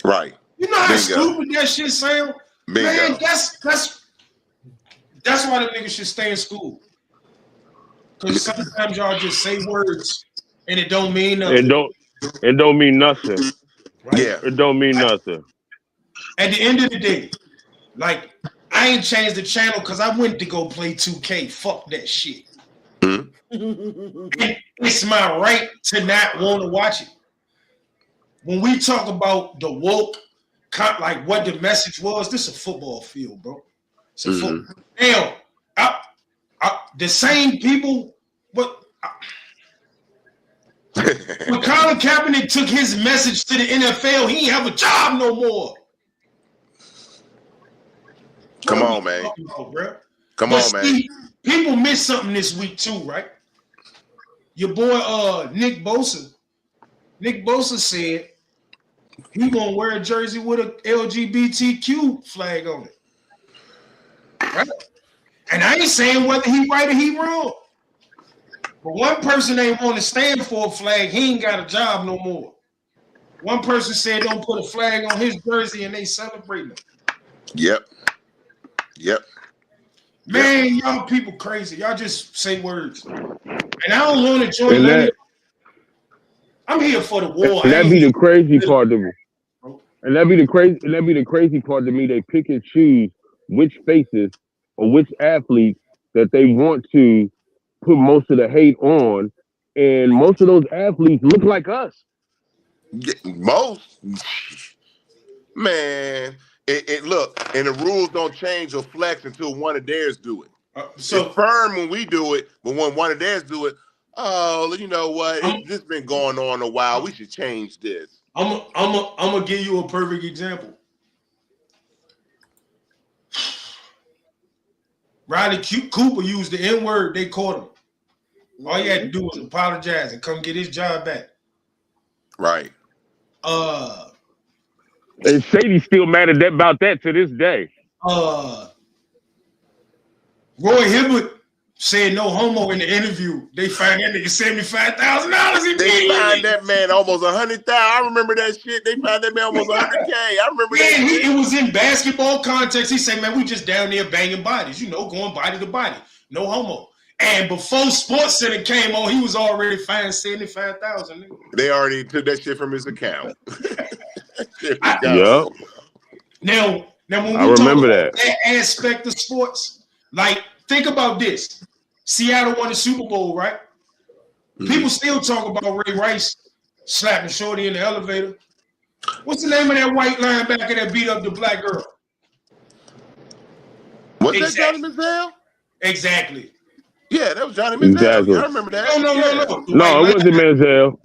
Right. You know how stupid that shit sound? Bingo. Man, that's why the niggas should stay in school. Because sometimes y'all just say words and it don't mean nothing. It don't mean nothing. Right? Yeah. It don't mean nothing. At the end of the day, like, I ain't changed the channel because I went to go play 2K. Fuck that shit. It's my right to not want to watch it. When we talk about the woke, like what the message was, this is a football field, bro. It's a football. Hell, the same people, when Colin Kaepernick took his message to the NFL, he ain't have a job no more. Come on, man. Come on, man. People missed something this week too, right? Your boy Nick Bosa. Nick Bosa said he gonna wear a jersey with a LGBTQ flag on it. Right? And I ain't saying whether he right or he wrong. But one person ain't want to stand for a flag. He ain't got a job no more. One person said don't put a flag on his jersey, and they celebrating it. Yep. Man, y'all people crazy. Y'all just say words. And I don't want to join none of y'all. I'm here for the war. And that'd be the crazy part of me. And that'd be the crazy part to me. They pick and choose which faces or which athletes that they want to put most of the hate on, and most of those athletes look like us. Most, man. It look, and the rules don't change or flex until one of theirs do it. So it's firm when we do it, but when one of theirs do it, oh, you know what? This been going on a while. We should change this. I'm gonna give you a perfect example. Riley Cooper used the N-word. They caught him. All he had to do was apologize and come get his job back. Right. And Shady's still mad about that to this day. Roy Hibbert said no homo in the interview. They fined that nigga $75,000. They fined that man almost $100,000. I remember that shit. They fined that man almost $100K. I remember that. It was in basketball context. He said, "Man, we just down there banging bodies. You know, going body to body. No homo." And before Sports Center came on, he was already fined $75,000. They already took that shit from his account. Now when we talk about that aspect of sports, like think about this: Seattle won the Super Bowl, right? Mm-hmm. People still talk about Ray Rice slapping Shorty in the elevator. What's the name of that white linebacker that beat up the black girl? Was that Johnny Manziel? Exactly. Yeah, that was Johnny Manziel. Exactly. I remember that. No. No, it wasn't Manziel.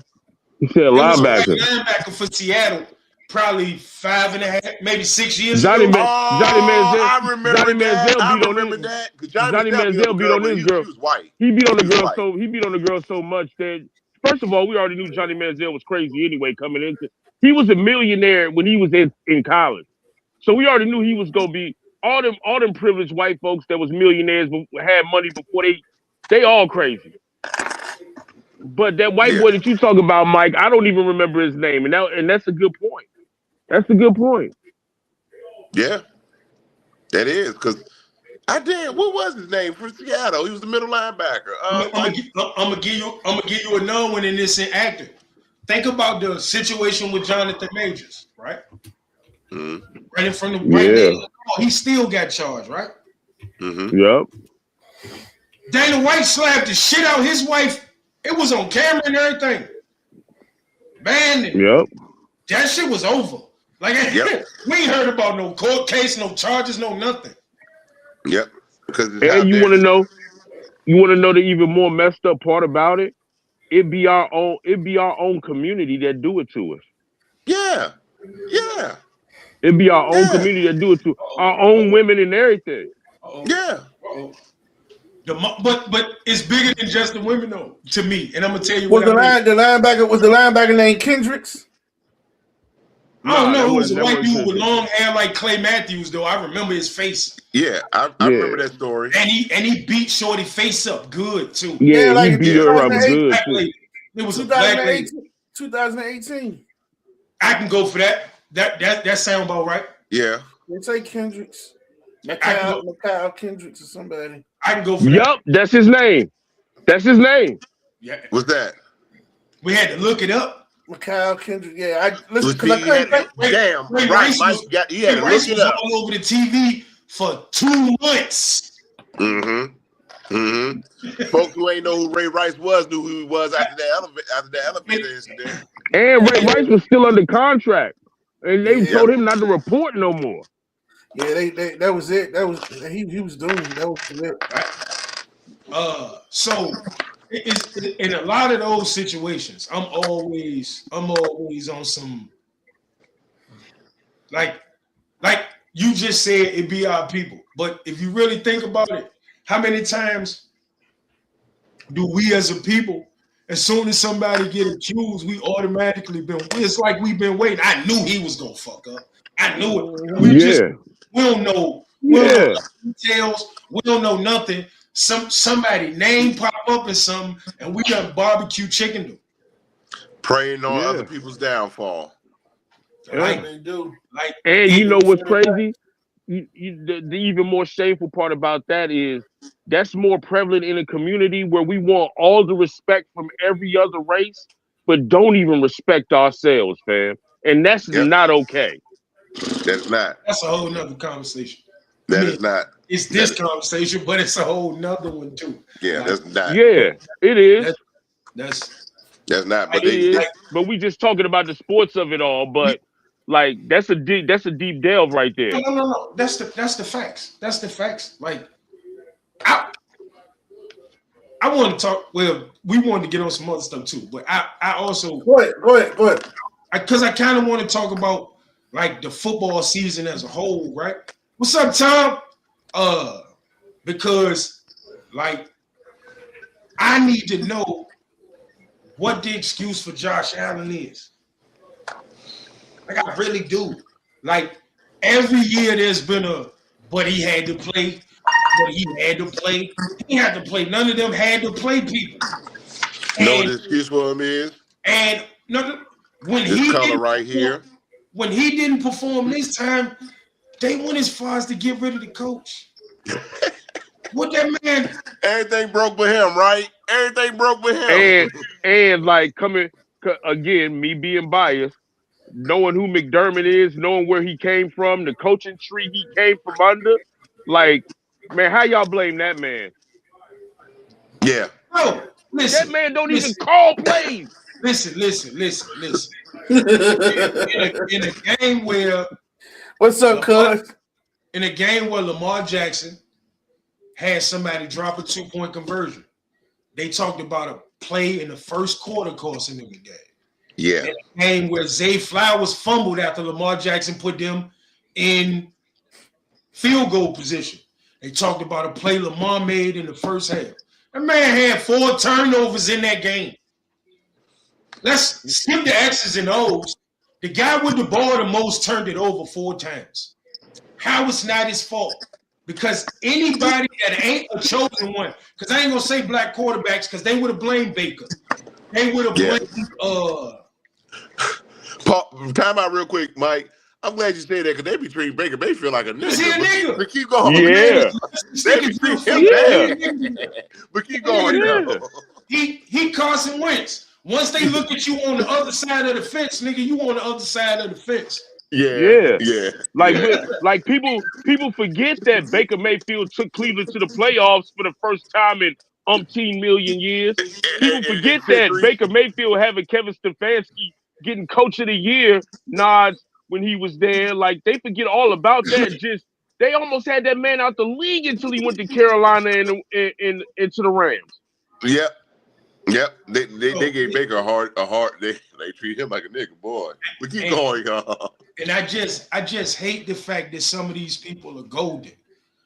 He said linebacker. Linebacker for Seattle, probably 5.5, maybe 6 years Johnny ago. Johnny Manziel. I remember Johnny that. Manziel Johnny Manziel beat on this girl. She was white. He beat on the girl so much that, first of all, we already knew Johnny Manziel was crazy anyway coming into. He was a millionaire when he was in college, so we already knew he was gonna be all them privileged white folks that was millionaires had money before they all crazy. But that white boy that you talk about, Mike, I don't even remember his name, and that's a good point. That's a good point. Yeah, that is, because what was his name for Seattle? He was the middle linebacker. I'm gonna give you another one in this actor. Think about the situation with Jonathan Majors, right? Mm-hmm. Right from the right he still got charged, right? Mm-hmm. Yep. Dana White slapped the shit out his wife. It was on camera and everything. Man, yep. That shit was over. Like, we ain't heard about no court case, no charges, no nothing. Yep. And you want to know the even more messed up part about it? It'd be our own community that do it to us. Yeah. It'd be our own community that do it to our own women and everything. Yeah. But it's bigger than just the women, though, to me. And I'm gonna tell you was the linebacker named Kendricks? I don't know. It was a white dude with long hair like Clay Matthews, though. I remember his face. Yeah, I remember that story. And he beat Shorty face up good too. Yeah, like he beat her up good too. It was 2018. I can go for that. That sound about right. Yeah. They say Kendricks. Mikhail Kendricks or somebody. I can go for that. Yup, that's his name. Yeah. What's that? We had to look it up. Mikhail Kendricks. Yeah, I listen. He had to look it up. All over the TV for 2 months. Folks who ain't know who Ray Rice was knew who he was after the elevator incident. And Ray Rice was still under contract, and they told him not to report no more. Yeah, that was it. That was he was doomed. That was it. So it's in a lot of those situations, I'm always on some like you just said, it be our people. But if you really think about it, how many times do we as a people, as soon as somebody get accused, we automatically it's like we've been waiting. I knew he was gonna fuck up. I knew it. We don't know. We don't know details. We don't know nothing. somebody name pop up in something, and we done barbecue chicken them. Praying on other people's downfall. Like they do. Like, and you know what's crazy? The even more shameful part about that is that's more prevalent in a community where we want all the respect from every other race, but don't even respect ourselves, fam. And that's not okay. That's not. That's a whole nother conversation. That is not. It's this conversation, but it's a whole nother one too. Yeah, like, that's not. Yeah, it is. That's not. But but we just talking about the sports of it all. But like that's a deep delve right there. No. That's the facts. That's the facts. Like I want to talk. Well, we wanted to get on some other stuff too, but I also go ahead. Because I kind of want to talk about like the football season as a whole, right? What's up, Tom? Because like I need to know what the excuse for Josh Allen is. Like I really do. Like every year there's been but he had to play. But he had to play. He had to play. None of them had to play people. No, the excuse for him is. And when this color right here. When he didn't perform this time, they went as far as to get rid of the coach. What that man? Everything broke with him, right? Everything broke with him. And like coming again, me being biased, knowing who McDermott is, knowing where he came from, the coaching tree he came from under, like, man, how y'all blame that man? Yeah. Bro, listen. That man don't even call plays. Listen. in a game where what's up, cuz? In a game where Lamar Jackson had somebody drop a 2-point conversion, they talked about a play in the first quarter costing them the game. Yeah. In a game where Zay Flowers fumbled after Lamar Jackson put them in field goal position. They talked about a play Lamar made in the first half. That man had 4 turnovers in that game. Let's skip the X's and O's. The guy with the ball the most turned it over 4 times. How it's not his fault? Because anybody that ain't a chosen one, because I ain't gonna say black quarterbacks, because they would have blamed Baker. They would have blamed Paul, time out real quick, Mike. I'm glad you said that because they be treating Baker Mayfield like a nigga. Is he a nigga? But keep going. Yeah. They be treating him bad. But keep going. Yeah. He Carson Wentz. Once they look at you on the other side of the fence, nigga, you on the other side of the fence. Yeah. Like people forget that Baker Mayfield took Cleveland to the playoffs for the first time in umpteen million years. People forget that Baker Mayfield having Kevin Stefanski getting Coach of the Year nods when he was there. Like they forget all about that. Just they almost had that man out the league until he went to Carolina and into the Rams. Yep. They gave Baker a hard. They treat him like a nigga, boy. But keep going, y'all. And I just hate the fact that some of these people are golden.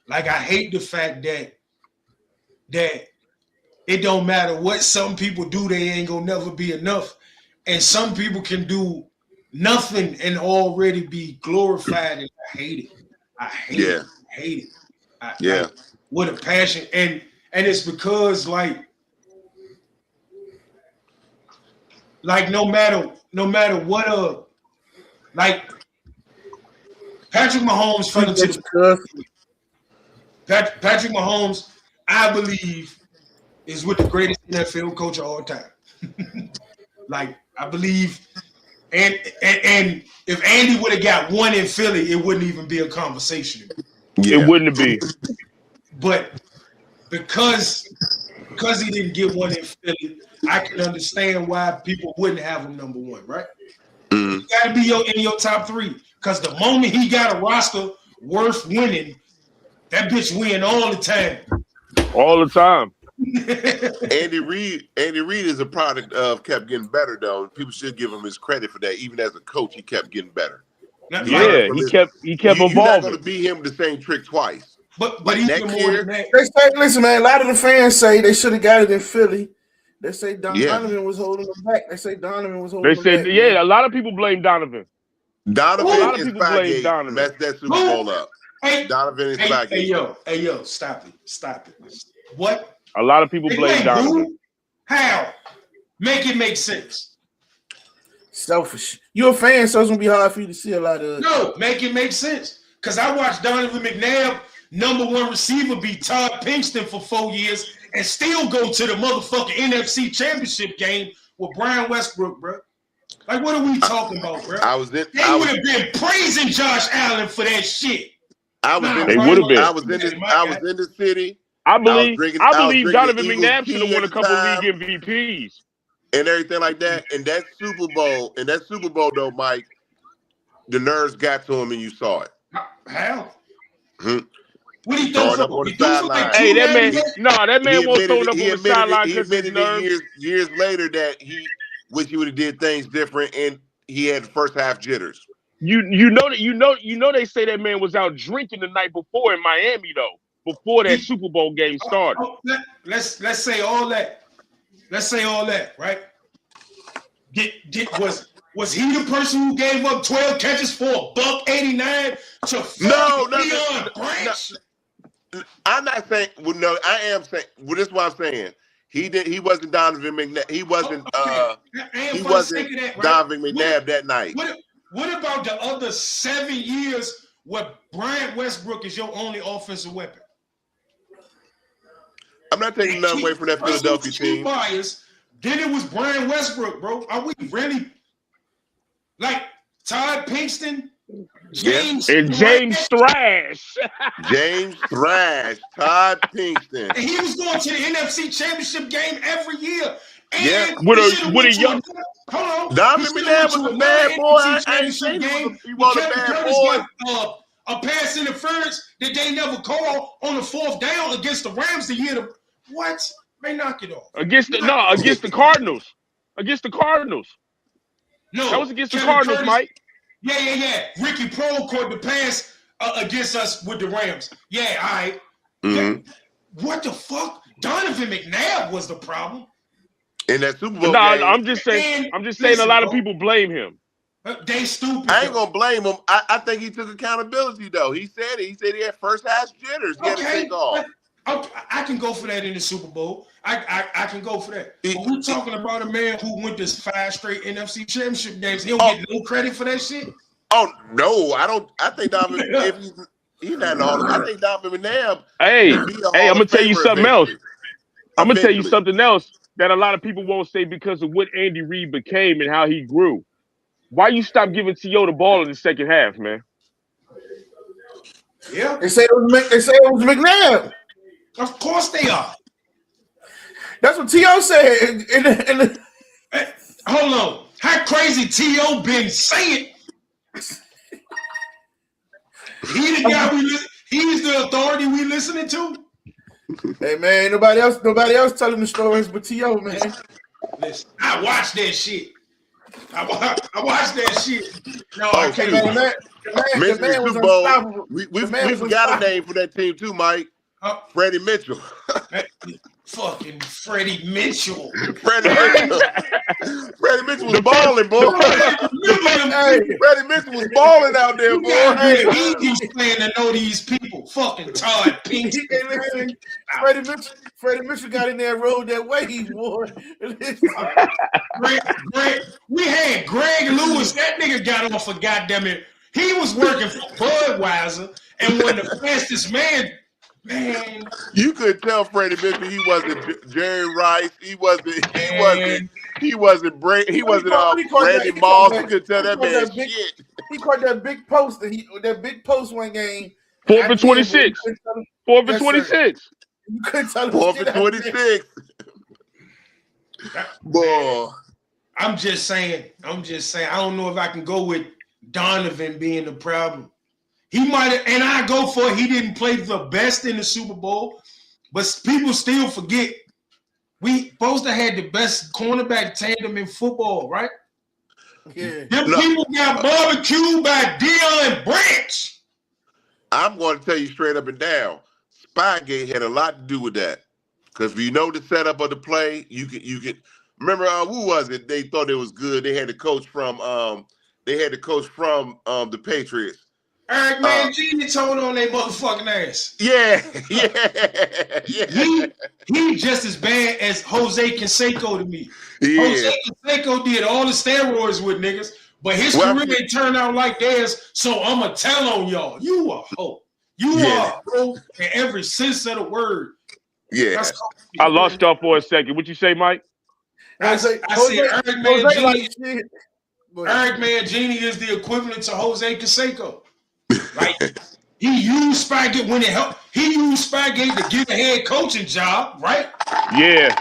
Like I hate the fact that it don't matter what some people do, they ain't gonna never be enough. And some people can do nothing and already be glorified. And I hate it. I hate it. Like, with a passion. And it's because like no matter what like Patrick Mahomes fell into the Patrick Mahomes, I believe, is with the greatest NFL coach of all time. Like I believe, and if Andy would have got one in Philly, it wouldn't even be a conversation. Yeah. It wouldn't be. But because he didn't get one in Philly, I can understand why people wouldn't have him number one, right? You got to be in your top 3. Because the moment he got a roster worth winning, that bitch win all the time. All the time. Andy Reid is a product of kept getting better, though. People should give him his credit for that. Even as a coach, he kept getting better. He kept evolving. You're not going to beat him with the same trick twice. But even more than that. They say, listen, man, a lot of the fans say they should have got it in Philly. They say Donovan was holding them back. A lot of people blame Donovan. Donovan is Spygate. Messed that Super Bowl up. Hey, Donovan is Spygate. Hey, yo, stop it. What? A lot of people blame Donovan. Who? How? Make it make sense. Selfish. You're a fan, so it's gonna be hard for you to see a lot of. No, make it make sense. Because I watched Donovan McNabb, #1 receiver, be Todd Pinkston for 4 years and still go to the motherfucking NFC Championship game with Brian Westbrook, bro. Like, what are we talking about, bro? They would have been praising Josh Allen for that shit. They would have been. I was in the city. I believe Donovan McNabb should have won a couple league MVPs and everything like that. And that Super Bowl, though, Mike, the nerves got to him, and you saw it. How? Hmm. What he throw for? Hey, that man won't throw up on the sideline because his nerves. Years later, that he wish he would have did things different, and he had the first half jitters. You know they say that man was out drinking the night before in Miami though, before that Super Bowl game started. Let's say all that. Let's say all that, right? Was he the person who gave up 12 catches for $189 to Deion Branch? No. I'm not saying. Well, no, I am saying. Well, this is what I'm saying. He wasn't Donovan McNabb. He wasn't. He wasn't that, right? Donovan McNabb that night. What about the other 7 years where Brian Westbrook is your only offensive weapon? I'm not taking nothing away from that Philadelphia team. Bias, then it was Brian Westbrook, bro. Are we really like Todd Pinkston? James Thrash. James Thrash, Todd Pinkston. And he was going to the NFC Championship game every year. And yeah, with a young. Hold on. Donovan McNabb was a bad boy. I ain't saying he was a bad boy. A pass interference that they never called on the 4th down against the Rams the year. What? They knock it off. Against the Cardinals. Against the Cardinals. No, that was against the Cardinals, Mike. Yeah. Ricky Pro caught the pass against us with the Rams. Yeah, all right. Mm-hmm. What the fuck? Donovan McNabb was the problem. In that Super Bowl game. I'm just saying a lot of people blame him. They stupid. I ain't gonna blame him. I think he took accountability though. He said he said had first half jitters. He had to take off. I can go for that in the Super Bowl. I can go for that. But we're talking about a man who went to 5 straight NFC Championship games. He don't get no credit for that shit. Oh no, I don't. I think Donovan. If he's not all. I think Donovan McNabb. Hey, I'm gonna tell you something else. I'm gonna tell you something else that a lot of people won't say because of what Andy Reid became and how he grew. Why you stop giving T.O. the ball in the second half, man? Yeah, they say it was McNabb. Of course they are. That's what T.O. said. Hey, hold on, how crazy T.O. been saying? He the guy he's the authority we listening to. Hey man, nobody else telling the stories but T.O. man. Listen, I watched that shit. I watched that shit. No, I can't. The man was unstoppable. We forgot a name for that team too, Mike. Freddie Mitchell. Fucking Freddie Mitchell. Freddie Mitchell was balling, boy. Freddie Mitchell was balling out there, boy. He's playing to know these people. Fucking Todd Pinkston. Freddie Mitchell got in there and rode that wave, boy. We had Greg Lewis. That nigga got off of goddamn it. He was working for Budweiser and when the fastest man. You could tell Freddie Mitchell he wasn't Jerry Rice. He wasn't Randy Moss. You could tell that man shit. He caught that big post. That big post one game. 4 for 26. 4 for 26. You couldn't tell him 4 for 26. Boy, I'm just saying. I don't know if I can go with Donovan being the problem. He might have, and I go for it. He didn't play the best in the Super Bowl, but people still forget we supposed to have the best cornerback tandem in football, right? Yeah. People got barbecued by Deion Branch. I'm going to tell you straight up and down. Spygate had a lot to do with that, because if you know the setup of the play, you could remember who was it? They thought it was good. They had the coach from the Patriots. Eric Mangini told on their motherfucking ass. Yeah. He just as bad as Jose Canseco to me. Yeah. Jose Canseco did all the steroids with niggas, but his career ain't turned out like theirs. So I'ma tell on y'all. You a hoe. You are a hoe in every sense of the word. Yeah. I lost y'all for a second. What you say, Mike? I said Eric Mangini. Eric Mangini is the equivalent to Jose Canseco. Like he used Spygate when it helped. He used Spygate to get a head coaching job, right? Yeah.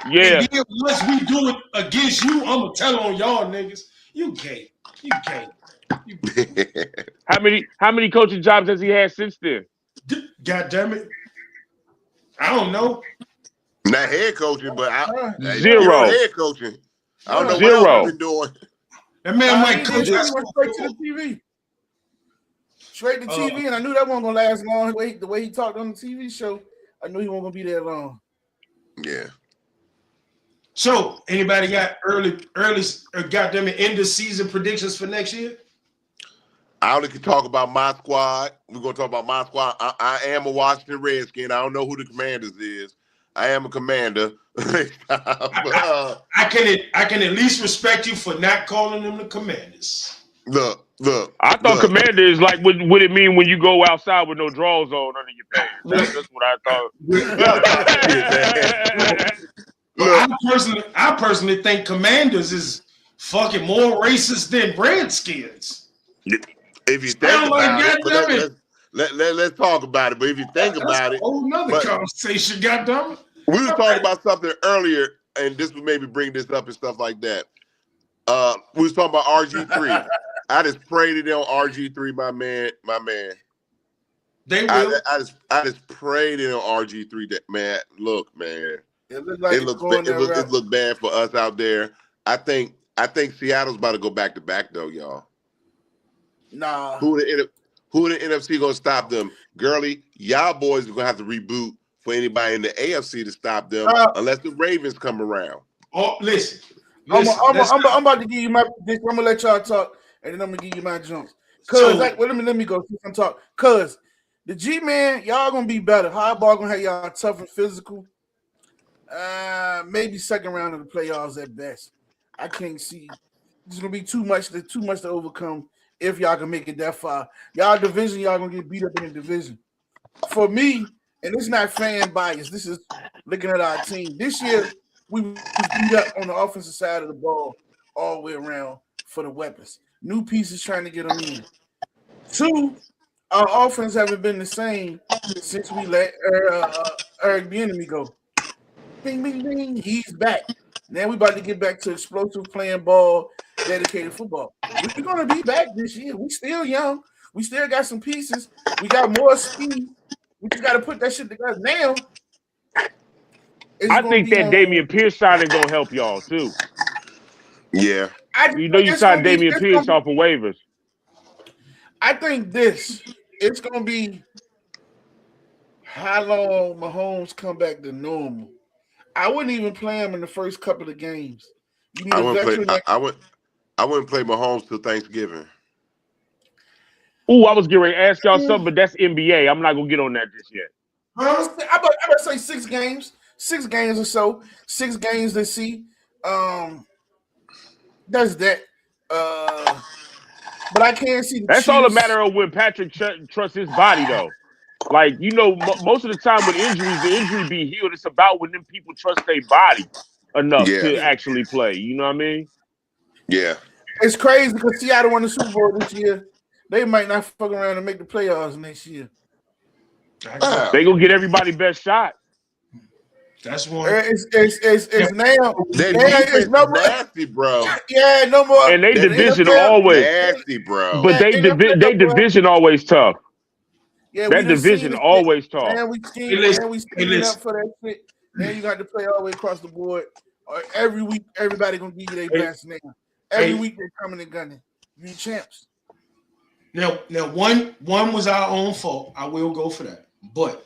And then once we do it against you, I'ma tell on y'all niggas. You can't. How many coaching jobs has he had since then? God damn it. I don't know. Not head coaching, but zero head coaching. I don't know zero. what else he's been doing. That man might coach us straight to the TV. Straight to TV, and I knew that wasn't gonna last long. The way he talked on the TV show, I knew he wasn't gonna be there long. Yeah. So, anybody got early goddamn it, end of season predictions for next year? I only can talk about my squad. We're gonna talk about my squad. I am a Washington Redskin. I don't know who the Commanders is. I am a Commander. I can at least respect you for not calling them the Commanders. Look. I thought Commander is like what it mean when you go outside with no drawers on under your pants. That's what I thought. I personally think Commanders is fucking more racist than Redskins. If you think about it, let's talk about it. But if you think about it, whole nother conversation, goddamn it. We were talking about something earlier, and this would maybe bring this up and stuff like that. We was talking about RG3. I just prayed it on RG3, my man. They will. I just prayed it on RG3. That man, look, man. It looked bad for us out there. I think Seattle's about to go back to back though, y'all. Nah. Who the NFC gonna stop them? Girly, y'all boys are gonna have to reboot for anybody in the AFC to stop them unless the Ravens come around. Oh, listen. I'm about to give you my prediction. I'm gonna let y'all talk, and then I'm gonna give you my jumps. Cause let me go see some talk. Cause the G-Man, y'all gonna be better. Highball gonna have y'all tough and physical. Maybe second round of the playoffs at best. I can't see. There's gonna be too much to overcome if y'all can make it that far. Y'all division, y'all gonna get beat up in the division. For me, and it's not fan bias. This is looking at our team. This year, we beat up on the offensive side of the ball all the way around for the weapons. New pieces trying to get them in. Two, our offense haven't been the same since we let Eric Bieniemy go. Bing, bing, bing. He's back. Now we about to get back to explosive playing ball, dedicated football. We're going to be back this year. We still young. We still got some pieces. We got more speed. We just got to put that shit together. Now, I think that Damian Pierce signing going to help y'all, too. Yeah. You signed Damian Pierce off of waivers. I think it's going to be how long Mahomes come back to normal. I wouldn't even play him in the first couple of games. I wouldn't play Mahomes till Thanksgiving. Ooh, I was getting ready to ask y'all something, but that's NBA. I'm not gonna get on that just yet. I'm about to say 6 games. 6 games or so. 6 games to see. That's that. But I can't see the That's Chiefs. all a matter of when Patrick trusts his body, though. Like, most of the time with injuries, the injury be healed. It's about when them people trust their body enough to actually play. You know what I mean? Yeah. It's crazy because Seattle won the Super Bowl this year. They might not fuck around and make the playoffs next year. They gonna get everybody best shot. That's one. It's now. It's no nasty, bro. Yeah, no more. And they division always nasty, bro. But they division always tough. Yeah, that division always tough. And we scheming up for that shit. Now you got to play all the way across the board. Every week, everybody gonna give you their best now. Every week they're coming and gunning. You champs. Now one was our own fault. I will go for that. But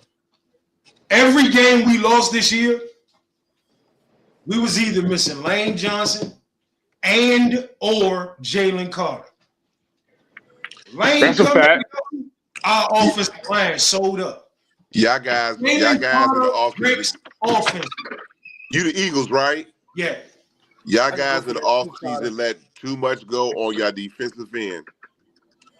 every game we lost this year, we was either missing Lane Johnson and or Jalen Carter. Lane That's a fact. Our offensive line sold up. Y'all guys in the offense. You the Eagles, right? Yeah. Y'all guys in the offseason let too much go on your defensive end.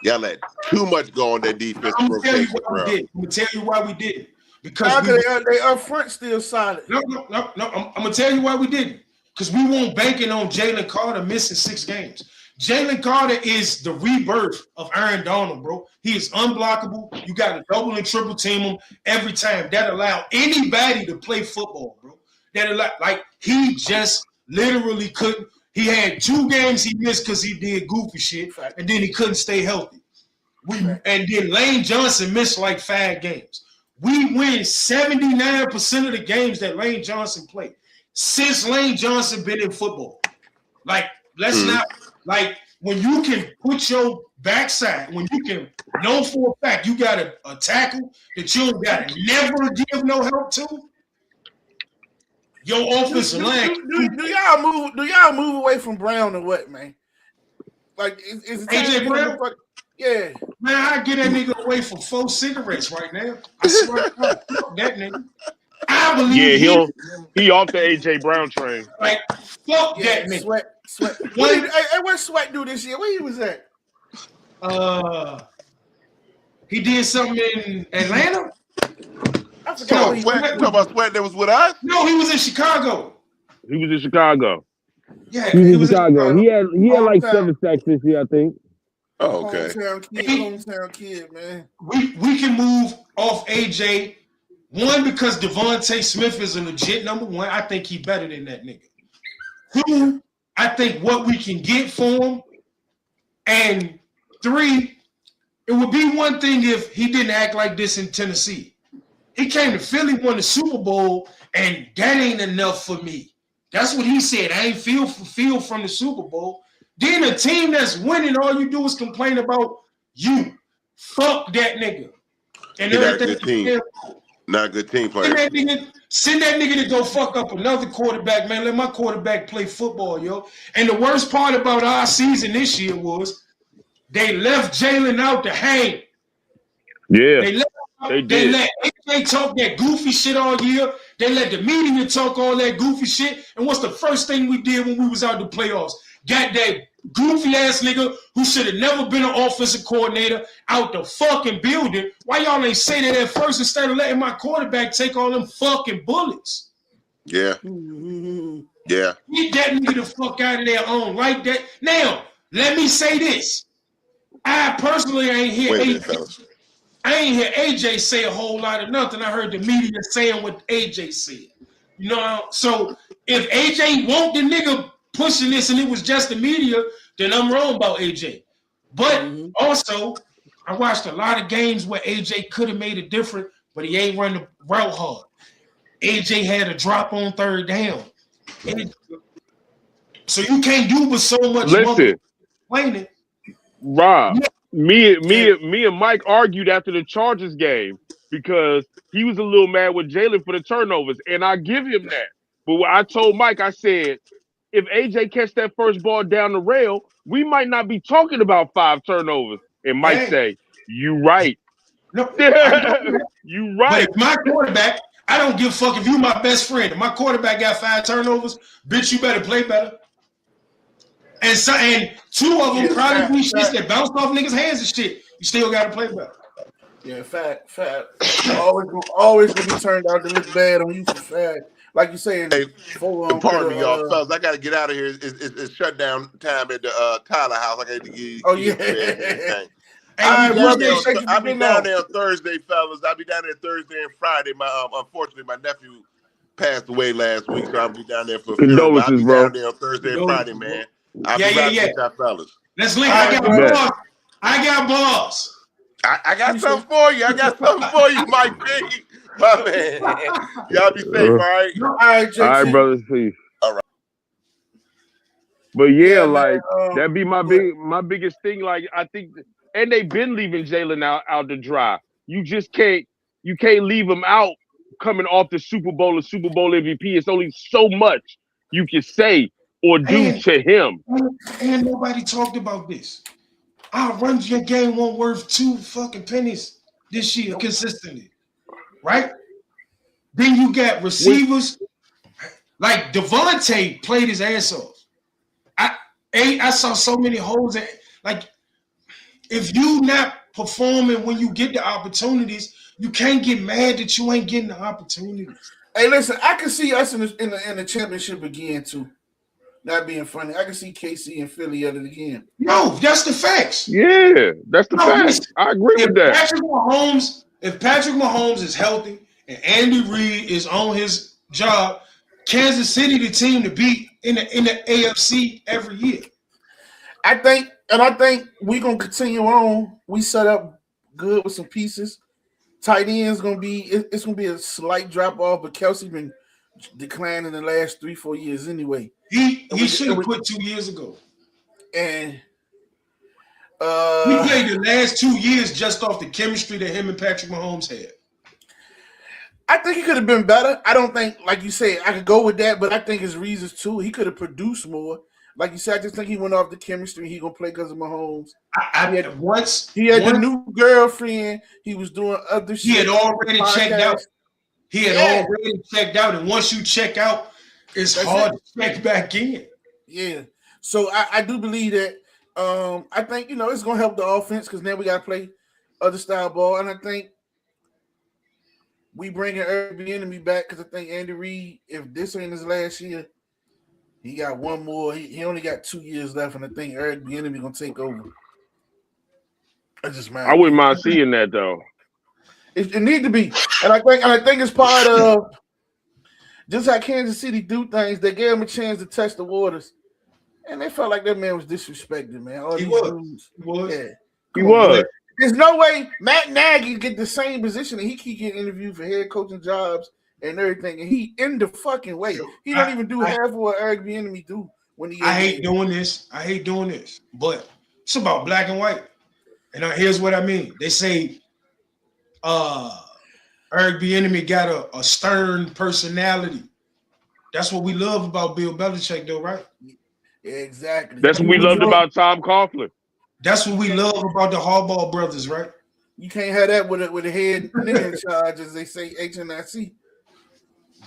Y'all let too much go on that defensive rotation, bro. I'm gonna tell you why we did it. Because they up front still solid. No. I'm gonna tell you why we didn't. Because we weren't banking on Jalen Carter missing 6 games. Jalen Carter is the rebirth of Aaron Donald, bro. He is unblockable. You got to double and triple team him every time. That allow anybody to play football, bro. That like he just literally couldn't. He had 2 games he missed because he did goofy shit, and then he couldn't stay healthy. And then Lane Johnson missed like 5 games. We win 79% of the games that Lane Johnson played since Lane Johnson been in football. Like, let's not, like, when you can put your backside, when you can know for a fact you got a tackle that you don't got to never give no help to, your offensive line. Do y'all move away from Brown or what, man? Like, is it AJ Brown? Yeah. Man, I get that nigga away from 4 cigarettes right now. I swear to God, fuck that nigga. I believe he off the AJ Brown train. Like, fuck that nigga. Sweat. What Sweat do this year? Where he was at? He did something in Atlanta. I forgot. Talking about Sweat that was with us? No, he was in Chicago. He was in Chicago. Yeah, he was in Chicago. He had like 7 sacks this year, I think. Oh, okay. Hometown kid, man. We can move off AJ. One, because Devontae Smith is a legit number 1. I think he's better than that nigga. 2, I think what we can get for him. And 3, it would be one thing if he didn't act like this in Tennessee. He came to Philly, won the Super Bowl, and that ain't enough for me. That's what he said. I ain't feel fulfilled from the Super Bowl. Then a team that's winning, all you do is complain about you. Fuck that nigga. And not a good team. Not a good team player. Send that nigga to go fuck up another quarterback, man. Let my quarterback play football, yo. And the worst part about our season this year was they left Jalen out to hang. Yeah. They let AJ talk that goofy shit all year. They let the media talk all that goofy shit. And what's the first thing we did when we was out the playoffs? Got that goofy ass nigga who should have never been an offensive coordinator out the fucking building. Why y'all ain't say that at first instead of letting my quarterback take all them fucking bullets? Yeah. Yeah. Get that nigga the fuck out of their own like that. Now, let me say this. I personally ain't hear AJ say a whole lot of nothing. I heard the media saying what AJ said. You know, so if AJ want the nigga pushing this and it was just the media, then I'm wrong about AJ. But also, I watched a lot of games where AJ could have made a difference, but he ain't run the route hard. AJ had a drop on 3rd down. So you can't do but so much. Listen, complaining. Rob, me and Mike argued after the Chargers game because he was a little mad with Jalen for the turnovers, and I give him that. But I told Mike, I said, if AJ catch that first ball down the rail, we might not be talking about 5 turnovers. And Mike say, you right. No, you right. But if my quarterback, I don't give a fuck if you my best friend. If my quarterback got 5 turnovers, bitch, you better play better. And 2 of them probably be shit that bounced off niggas' hands and shit. You still got to play better. Yeah, fact. Always gonna be turned out to look bad on you for fact. Like you saying, pardon me, y'all, fellas. I got to get out of here. It's shutdown time at the Tyler house. I got to get. Oh yeah. I'll be down there on Thursday, fellas. I'll be down there Thursday and Friday. Unfortunately, my nephew passed away last week, so I'll be down there for a funeral. I'll be down there on Thursday and Friday, man. I'll be with y'all fellas. Let's link. I got balls. I got something for you. Mike B. My man. Y'all be safe, all right? All right, brothers, please. All right. But yeah, like that'd be my biggest thing. Like I think, and they've been leaving Jalen out to dry. You just can't leave him out coming off the Super Bowl and Super Bowl MVP. It's only so much you can say or do to him. And nobody talked about this. our run your game won't worth 2 fucking pennies this year consistently, right? Then you got receivers like Devontae played his ass off. I saw so many holes in, like, if you not performing when you get the opportunities, you can't get mad that you ain't getting the opportunities. Hey, listen, I can see us in the championship again too. Not being funny, I can see KC and Philly at it again. No, that's the facts. Yeah, that's the facts. I agree with that. If Patrick Mahomes is healthy and Andy Reid is on his job, Kansas City the team to beat in the AFC every year. I think we're gonna continue on. We set up good with some pieces. Tight end's gonna be it's gonna be a slight drop off, but Kelsey been declining the last 3-4 years anyway. He should have quit 2 years ago. And he played the last 2 years just off the chemistry that him and Patrick Mahomes had. I think he could have been better. I don't think, like you said, I could go with that, but I think his reasons too. He could have produced more. Like you said, I just think he went off the chemistry. He gonna play because of Mahomes. He had the new girlfriend. He was doing other shit. He had already checked out. And once you check out, it's hard to check back in. Yeah. So I do believe that. I think it's gonna help the offense because now we gotta play other style ball, and I think we bringing Airbnb back because I think Andy Reid, if this ain't his last year, he got one more. He only got 2 years left, and I think Airbnb gonna take over. I wouldn't mind seeing that though. It need to be, and I think it's part of just how Kansas City do things. They gave him a chance to test the waters, and they felt like that man was disrespected, man. He was. There's no way Matt Nagy get the same position and he keep getting interviewed for head coaching jobs and everything, and he in the fucking way. He don't even do half of what Eric Bieniemy do when he. I hate doing this, but it's about black and white. And here's what I mean. They say Eric Bieniemy got a stern personality. That's what we love about Bill Belichick, though, right? Yeah, exactly. That's what we loved about Tom Coughlin. That's what we love about the Harbaugh brothers, right? You can't have that with a head nigga in charge, as they say, HNIC.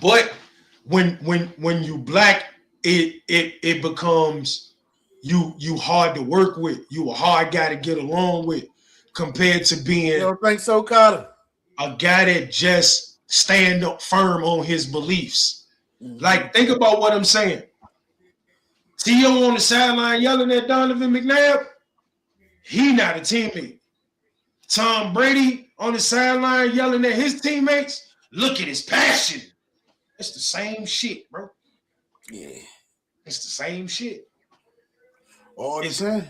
But when you black, it becomes you hard to work with. You a hard guy to get along with, compared to being. You don't think so, Carter? A guy that just stand up firm on his beliefs. Mm-hmm. Like, think about what I'm saying. T.O. on the sideline yelling at Donovan McNabb. He not a teammate. Tom Brady on the sideline yelling at his teammates. Look at his passion. It's the same shit, bro. Yeah. It's the same shit. All the time.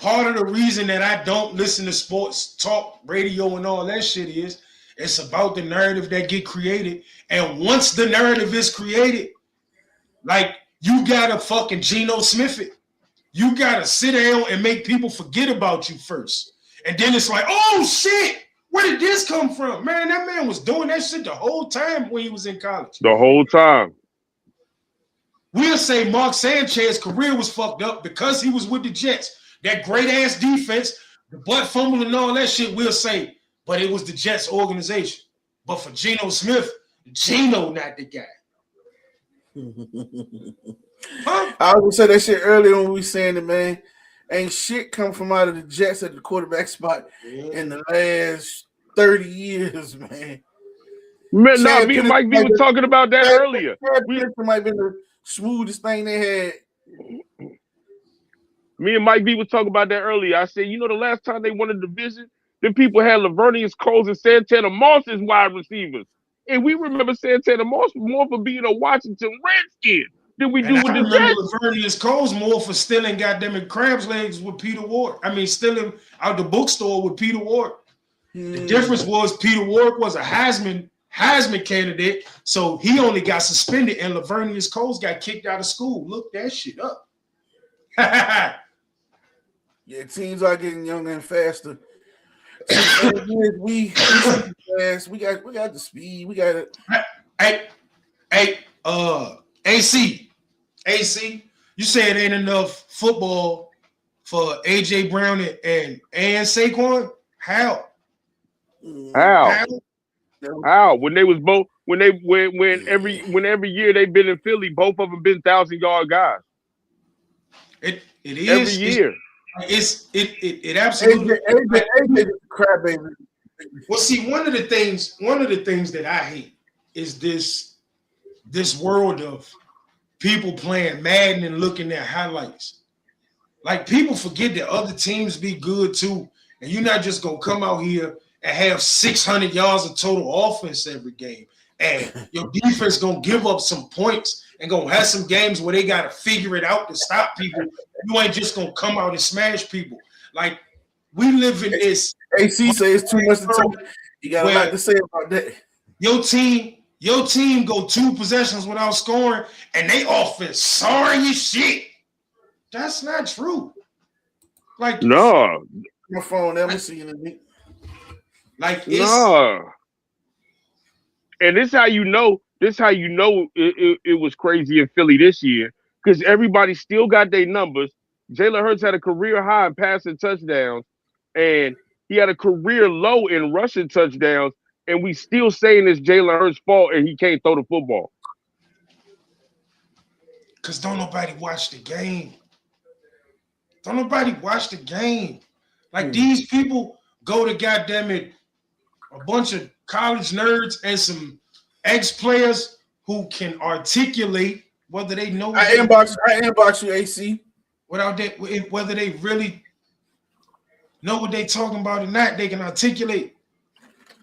Part of the reason that I don't listen to sports talk radio and all that shit is it's about the narrative that get created. And once the narrative is created, like, you gotta fucking Geno Smith it. You gotta sit down and make people forget about you first. And then it's like, oh shit, where did this come from? Man, that man was doing that shit the whole time when he was in college. The whole time. We'll say Mark Sanchez's career was fucked up because he was with the Jets. That great ass defense, the butt fumble and all that shit, we'll say, but it was the Jets organization. But for Geno Smith, Geno not the guy. I was gonna say that shit earlier when we saying it, man. Ain't shit come from out of the Jets at the quarterback spot in the last 30 years, man. Man, no, me and Mike B was talking about that earlier. Might have been the smoothest thing they had. Me and Mike B was talking about that earlier. I said, the last time they won a division, then people had Lavernius Coles and Santana Moss as wide receivers. And we remember Santana Moss more for being a Washington Redskin than we do with the Jets. Lavernius Coles more for stealing goddamn crab's legs with Peter Ward. I mean, stealing out the bookstore with Peter Ward. The difference was Peter Ward was a Heisman candidate, so he only got suspended, and Lavernius Coles got kicked out of school. Look that shit up. Yeah, teams are getting younger and faster. We fast. We got the speed. We got it. Hey, AC, you say it ain't enough football for AJ Brown and Saquon? How? How? When they was both when every year they've been in Philly, both of them been 1,000-yard guys. It is every year. It absolutely. AJ crybaby. Well, see, one of the things that I hate is this world of people playing Madden and looking at highlights. Like, people forget that other teams be good too, and you're not just gonna come out here and have 600 yards of total offense every game, and your defense gonna give up some points and gonna have some games where they gotta figure it out to stop people. You ain't just gonna come out and smash people. Like, we live in this. AC says it's too much to take. You got a lot to say about that. Your team go 2 possessions without scoring, and they offense sorry as shit. That's not true. Like, no. My phone, let me see it. Like, no. And this how you know. It was crazy in Philly this year, because everybody still got their numbers. Jalen Hurts had a career high in passing touchdowns, and he had a career low in rushing touchdowns, and we still saying it's Jalen Hurts' fault and he can't throw the football. Because don't nobody watch the game. Don't nobody watch the game. Like, these people go to, goddamn it, a bunch of college nerds and some ex-players who can articulate whether they know. I inbox you, AC. Whether they really know what they talking about or not, they can articulate.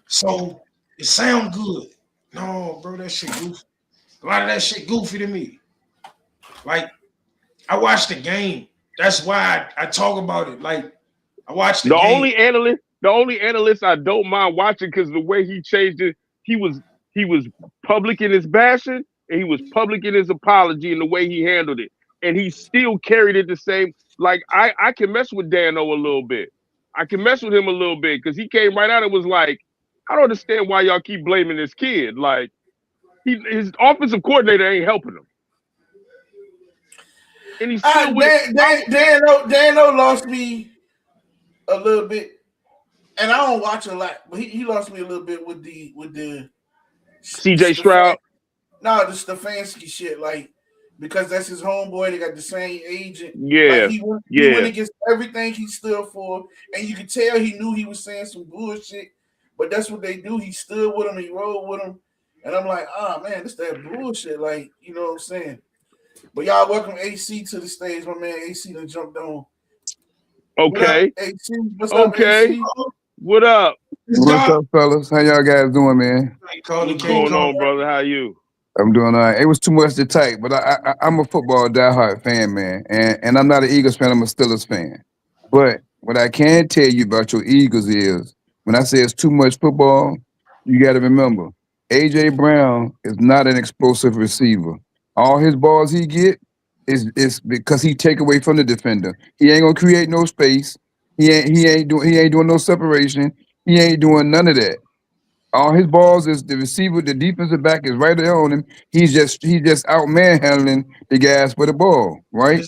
So it sound good. No, bro, that shit goofy. A lot of that shit goofy to me. Like, I watched the game. That's why I talk about it. Like, I watched the game. The only analyst I don't mind watching, because the way he changed it, he was public in his bashing and he was public in his apology and the way he handled it. And he still carried it the same. Like, I can mess with Dano a little bit. I can mess with him a little bit, because he came right out and was like, I don't understand why y'all keep blaming this kid. Like, his offensive coordinator ain't helping him. And he's still Dano lost me a little bit, and I don't watch a lot, but he lost me a little bit with the CJ Stroud. No, the Stefanski shit, like, because that's his homeboy. They got the same agent. Yeah, like he went against everything he stood for, and you could tell he knew he was saying some bullshit. But that's what they do. He stood with him. He rolled with him, and I'm like, oh man, this that bullshit. Like, you know what I'm saying? But y'all welcome AC to the stage. My man AC done jumped on. Okay. What up, AC? What's up, AC? What up? What's up, fellas? How y'all guys doing, man? What's going on, brother? How you? I'm doing all right. It was too much to type, but I'm a football diehard fan, man. And I'm not an Eagles fan, I'm a Steelers fan. But what I can tell you about your Eagles is, when I say it's too much football, you got to remember, A.J. Brown is not an explosive receiver. All his balls he get is because he take away from the defender. He ain't gonna create no space. He ain't doing no separation. He ain't doing none of that. All his balls is the receiver, the defensive back is right there on him. He's just out manhandling the guys for the ball, right?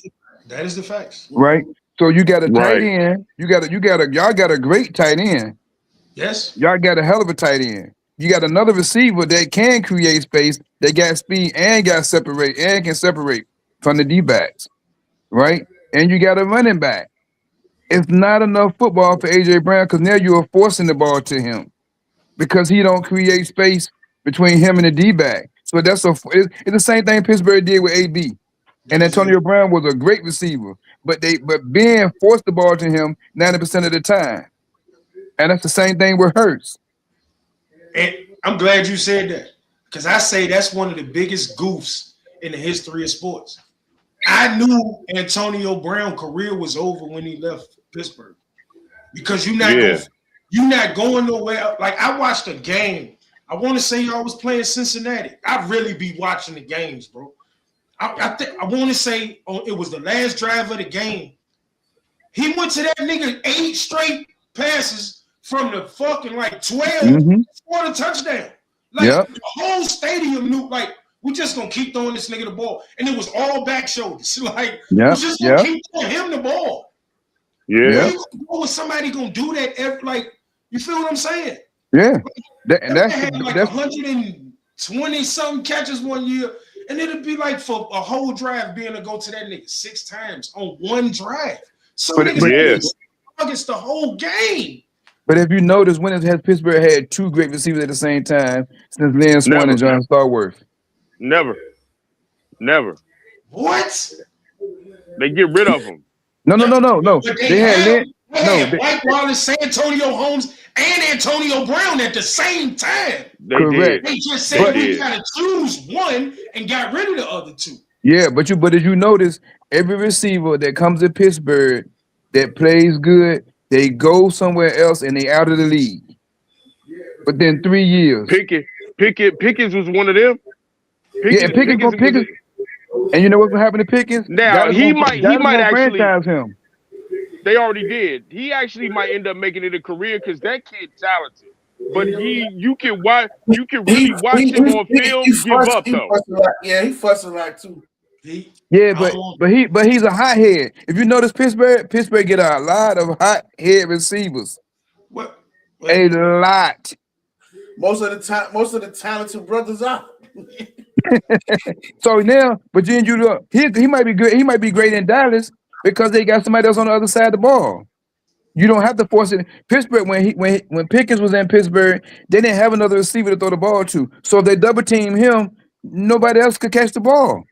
That is the facts. Right. So you got a tight end. Y'all got a great tight end. Yes. Y'all got a hell of a tight end. You got another receiver that can create space, that got speed and can separate from the D-backs, right? And you got a running back. It's not enough football for A.J. Brown, because now you're forcing the ball to him because he don't create space between him and the D-back. So it's the same thing Pittsburgh did with A.B. And Antonio Brown was a great receiver, but Ben forced the ball to him 90% of the time. And that's the same thing with Hurts. And I'm glad you said that, because I say that's one of the biggest goofs in the history of sports. I knew Antonio Brown's career was over when he left Pittsburgh, because you're not going nowhere. Like, I watched a game. I want to say y'all was playing Cincinnati. I really be watching the games, bro. I want to say it was the last drive of the game. He went to that nigga 8 straight passes from the fucking 12 for the touchdown. Like, the whole stadium knew, like, we just gonna keep throwing this nigga the ball, and it was all back shoulders. Like, we just gonna keep throwing him the ball. Yeah. Where you gonna go with somebody gonna do that? Like, you feel what I'm saying? Yeah. That had like 120 something catches one year, and it'd be like for a whole drive being to go to that nigga 6 times on one drive. Some niggas against the whole game. But if you notice, when has Pittsburgh had 2 great receivers at the same time since Lynn Swann and John Starworth? Never. What? They get rid of them. No. They had Mike Wallace, Santonio Holmes, and Antonio Brown at the same time. Correct. They just said we gotta choose one and got rid of the other 2. Yeah, but if you notice, every receiver that comes to Pittsburgh that plays good, they go somewhere else and they out of the league. Within 3 years. Pickens was one of them. Pickens. And you know what's gonna happen to Pickens? Now he might actually franchise him. They already did. He actually might end up making it a career because that kid's talented. But you can really watch him on film give up though. He fussing a lot too. But he's a hothead. If you notice, Pittsburgh get a lot of hothead receivers. What? A lot. Most of the talented brothers are. So now, but then he might be good. He might be great in Dallas because they got somebody else on the other side of the ball. You don't have to force it. Pittsburgh, when Pickens was in Pittsburgh, they didn't have another receiver to throw the ball to. So if they double team him, nobody else could catch the ball.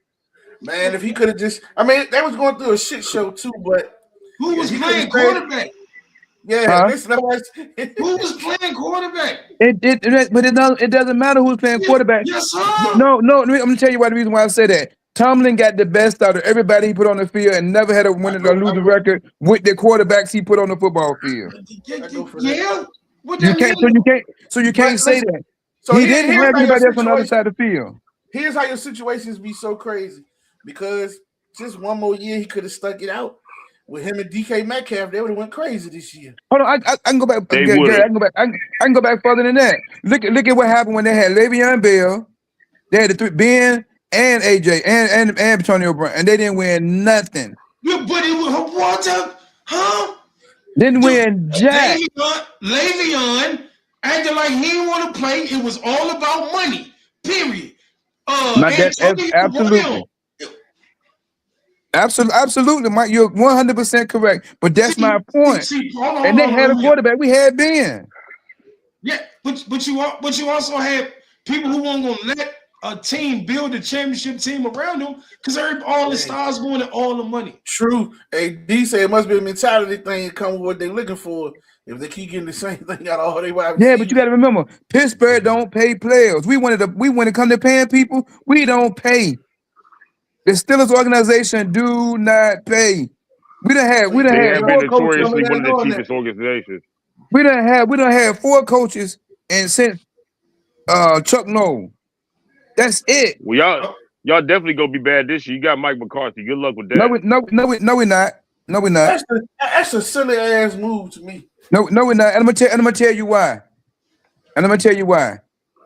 Man, if he could have they was going through a shit show too, but who was playing quarterback? Yeah, who was playing quarterback? It doesn't matter who's playing quarterback. Yes, sir. No. I'm gonna tell you the reason why I say that. Tomlin got the best out of everybody he put on the field and never had a winning or losing record with the quarterbacks he put on the football field. Yeah. You can't say that. So he didn't have anybody else on the other side of the field. Here's how your situations be so crazy. Because just one more year he could have stuck it out. With him and DK Metcalf, they would have went crazy this year. Hold on, I can go back. I can go back further than that. Look at what happened when they had Le'Veon Bell. They had the 3 Ben and AJ and Antonio Brown, and they didn't win nothing. Yeah, but it was what? Huh? Didn't win jack. Le'Veon acted like he didn't want to play. It was all about money. Period. Absolutely. Absolutely, Mike. You're 100% correct. But that's my point. And they had a quarterback. We had Ben. Yeah, but you also had people who weren't going to let a team build a championship team around them because all the stars wanted all the money. True. AD said it must be a mentality thing to come with what they're looking for. If they keep getting the same thing out of all they wide receivers. Yeah, but you got to remember, Pittsburgh don't pay players. We when it come to paying people, we don't pay. The Steelers organization do not pay. We done had 4 coaches. One of the cheapest organizations. We done had 4 coaches and since Chuck Noll. That's it. Well, y'all definitely gonna be bad this year. You got Mike McCarthy. Good luck with that. No, we're not. No, we're not. That's a silly ass move to me. No, we're not. And I'm gonna tell you why.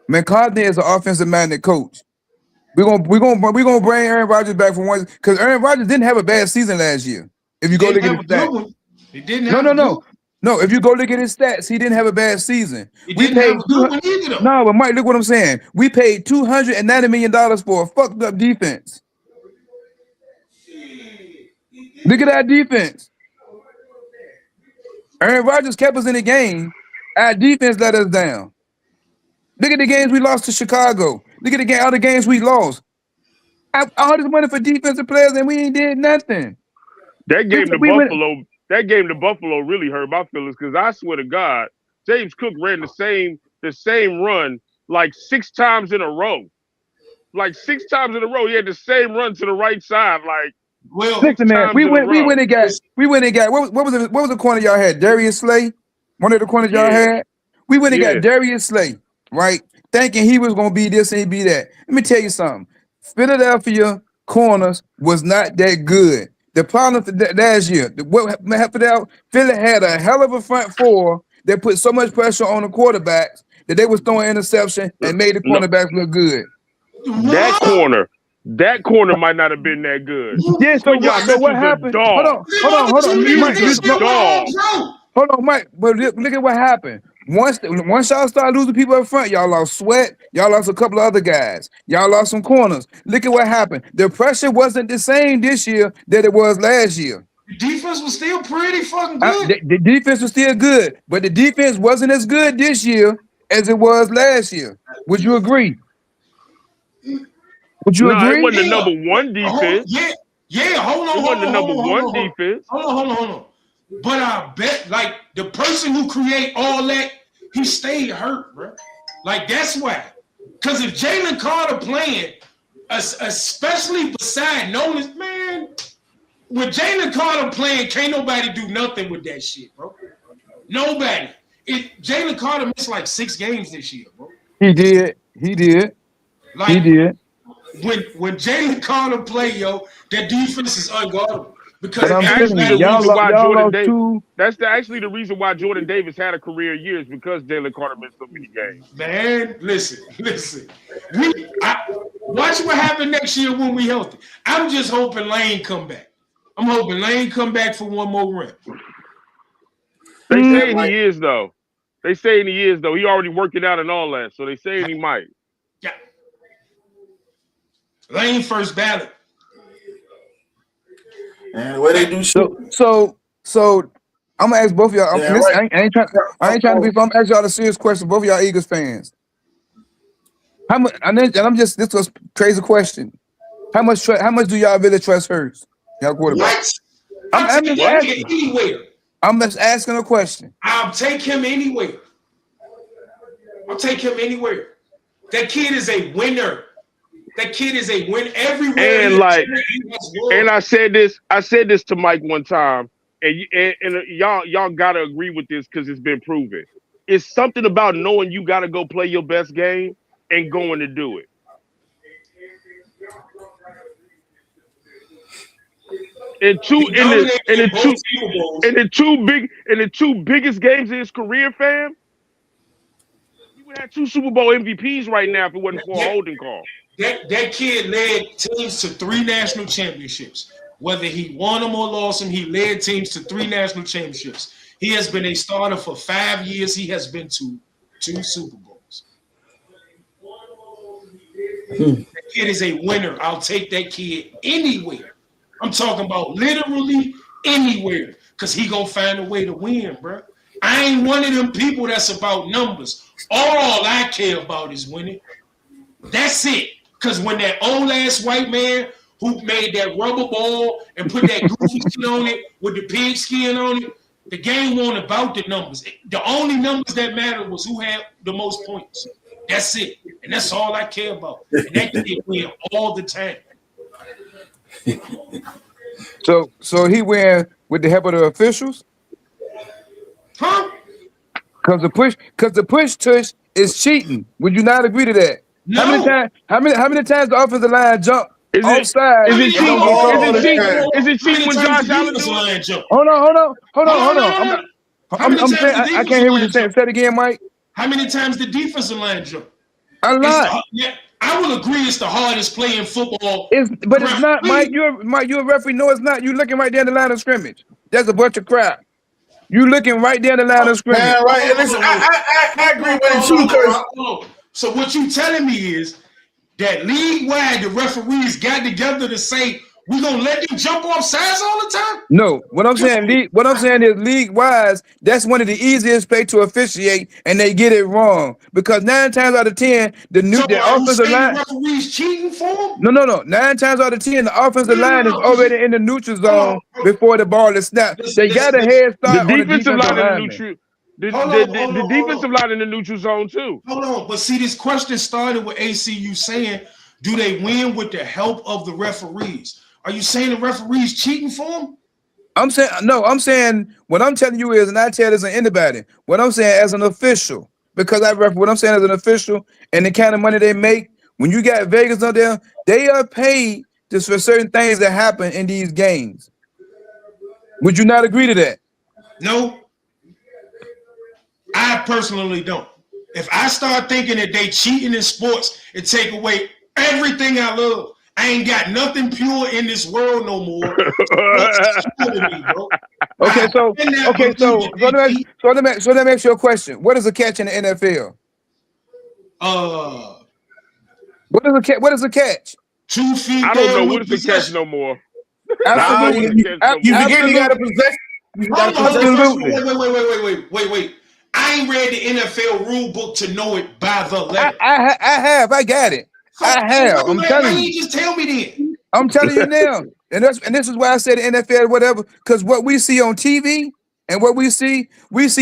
McCarthy is an offensive minded coach. We're gonna bring Aaron Rodgers back for once because Aaron Rodgers didn't have a bad season last year. If you go look at his stats, he didn't have no. If you go look at his stats, he didn't have a bad season. We paid no, but Mike, look what I'm saying. We paid $290 million for a fucked up defense. Look at our defense. Aaron Rodgers kept us in the game. Our defense let us down. Look at the games we lost to Chicago. Look at the other games we lost. All this money for defensive players and we ain't did nothing. That game to Buffalo really hurt my feelings because I swear to God, James Cook ran the same run like 6 times in a row. Like 6 times in a row, he had the same run to the right side. Like, listen, man, we went and got. What was the corner y'all had? Darius Slay, one of the corners y'all had. We went and got Darius Slay, right? Thinking he was gonna be this and he'd be that. Let me tell you something. Philadelphia corners was not that good. The problem for last year, Philly had a hell of a front 4 that put so much pressure on the quarterbacks that they was throwing interception and made the cornerbacks look good. That corner might not have been that good. Yeah, But y'all, so this what was a happened? dog. Hold on, He Mike. was a dog. Hold on, Mike. But look at what happened. Once y'all start losing people up front, y'all lost Sweat. Y'all lost a couple of other guys. Y'all lost some corners. Look at what happened. The pressure wasn't the same this year that it was last year. The defense was still pretty fucking good. The defense was still good, but the defense wasn't as good this year as it was last year. Would you agree? Would you No, it agree? wasn't the number one defense. Yeah. Hold on. It wasn't the number one defense. Hold on. But I bet, like, the person who create all that, he stayed hurt, bro. Like, that's why. Because if Jalen Carter playing, especially beside Nolan, man, with Jalen Carter playing, can't nobody do nothing with that shit, bro. Nobody. Jalen Carter missed like 6 games this year, bro. He did. Like, he did. When Jalen Carter play, yo, that defense is unguardable. Because But I'm actually telling you, that's actually the reason why Jordan Davis had a career year, is because Jalen Carter missed so many games. Man, listen. Watch what happens next year when we healthy. I'm just hoping Lane come back. I'm hoping Lane come back for one more run. They saying he is though. He already working out and all that, so they saying he might. Yeah. Lane first ballot. And what they do? So I'm gonna ask both of y'all. Yeah, I ain't trying to be. I'm asking y'all a serious question. Both of y'all Eagles fans. How much? And this was a crazy question. How much do y'all really trust Hurts? Y'all quarterback. What? I'm just asking. Anywhere. I'm just asking a question. I'll take him anywhere. That kid is a winner. That kid is a win everywhere. And I said this to Mike one time, and y'all gotta agree with this because it's been proven. It's something about knowing you gotta go play your best game and going to do it. In the two biggest games of his career, fam, he would have 2 Super Bowl MVPs right now if it wasn't for a holding call. That kid led teams to 3 national championships. Whether he won them or lost them, he led teams to 3 national championships. He has been a starter for 5 years. He has been to 2 Super Bowls. That kid is a winner. I'll take that kid anywhere. I'm talking about literally anywhere, because he gonna find a way to win, bro. I ain't one of them people that's about numbers. All I care about is winning. That's it. Because when that old ass white man who made that rubber ball and put that goofy shit on it with the pig skin on it, the game wasn't about the numbers. The only numbers that mattered was who had the most points. That's it. And that's all I care about. And that kid win all the time. So he went with the help of the officials? Huh? Because the push tush is cheating. Would you not agree to that? No. How many times the offensive line jump offside? Is it cheating when Josh Allen do it? Hold on. I'm saying I can't hear what you're saying. Say it again, Mike. How many times the defensive line jump? A lot. I will agree it's the hardest play in football. But it's not, Mike. You're a referee. No, it's not. You're looking right there in the line of scrimmage. That's a bunch of crap. You looking right there in the line of scrimmage. Yeah, right. And listen, I agree with it too, because so what you telling me is that league-wide the referees got together to say we're gonna let them jump off sides all the time? No, what I'm saying is league-wise, that's one of the easiest play to officiate, and they get it wrong because 9 times out of 10, the offensive line referees cheating for them? No. 9 times out of 10, the offensive line is already in the neutral zone before the ball is snapped. They got a head start. The defensive line in the neutral. The defensive line in the neutral zone too. Hold on, but see, this question started with ACU saying, do they win with the help of the referees? Are you saying the referees cheating for them? I'm saying what I'm telling you is, and I tell this to anybody, what I'm saying as an official, because what I'm saying as an official and the kind of money they make, when you got Vegas up there, they are paid just for certain things that happen in these games. Would you not agree to that? No. I personally don't. If I start thinking that they cheating in sports, it take away everything I love. I ain't got nothing pure in this world no more. Me, bro. Okay, so let me ask you a question. What is a catch in the NFL? What is a catch? 2 feet. I don't know what is a catch no more. Absolutely. You forget you got a possession. Absolutely. Wait. I ain't read the NFL rule book to know it by the letter. I have. I got it. I have. I'm telling you. Why you just tell me then? I'm telling you now. And this is why I said the NFL, whatever, because what we see on TV and what we see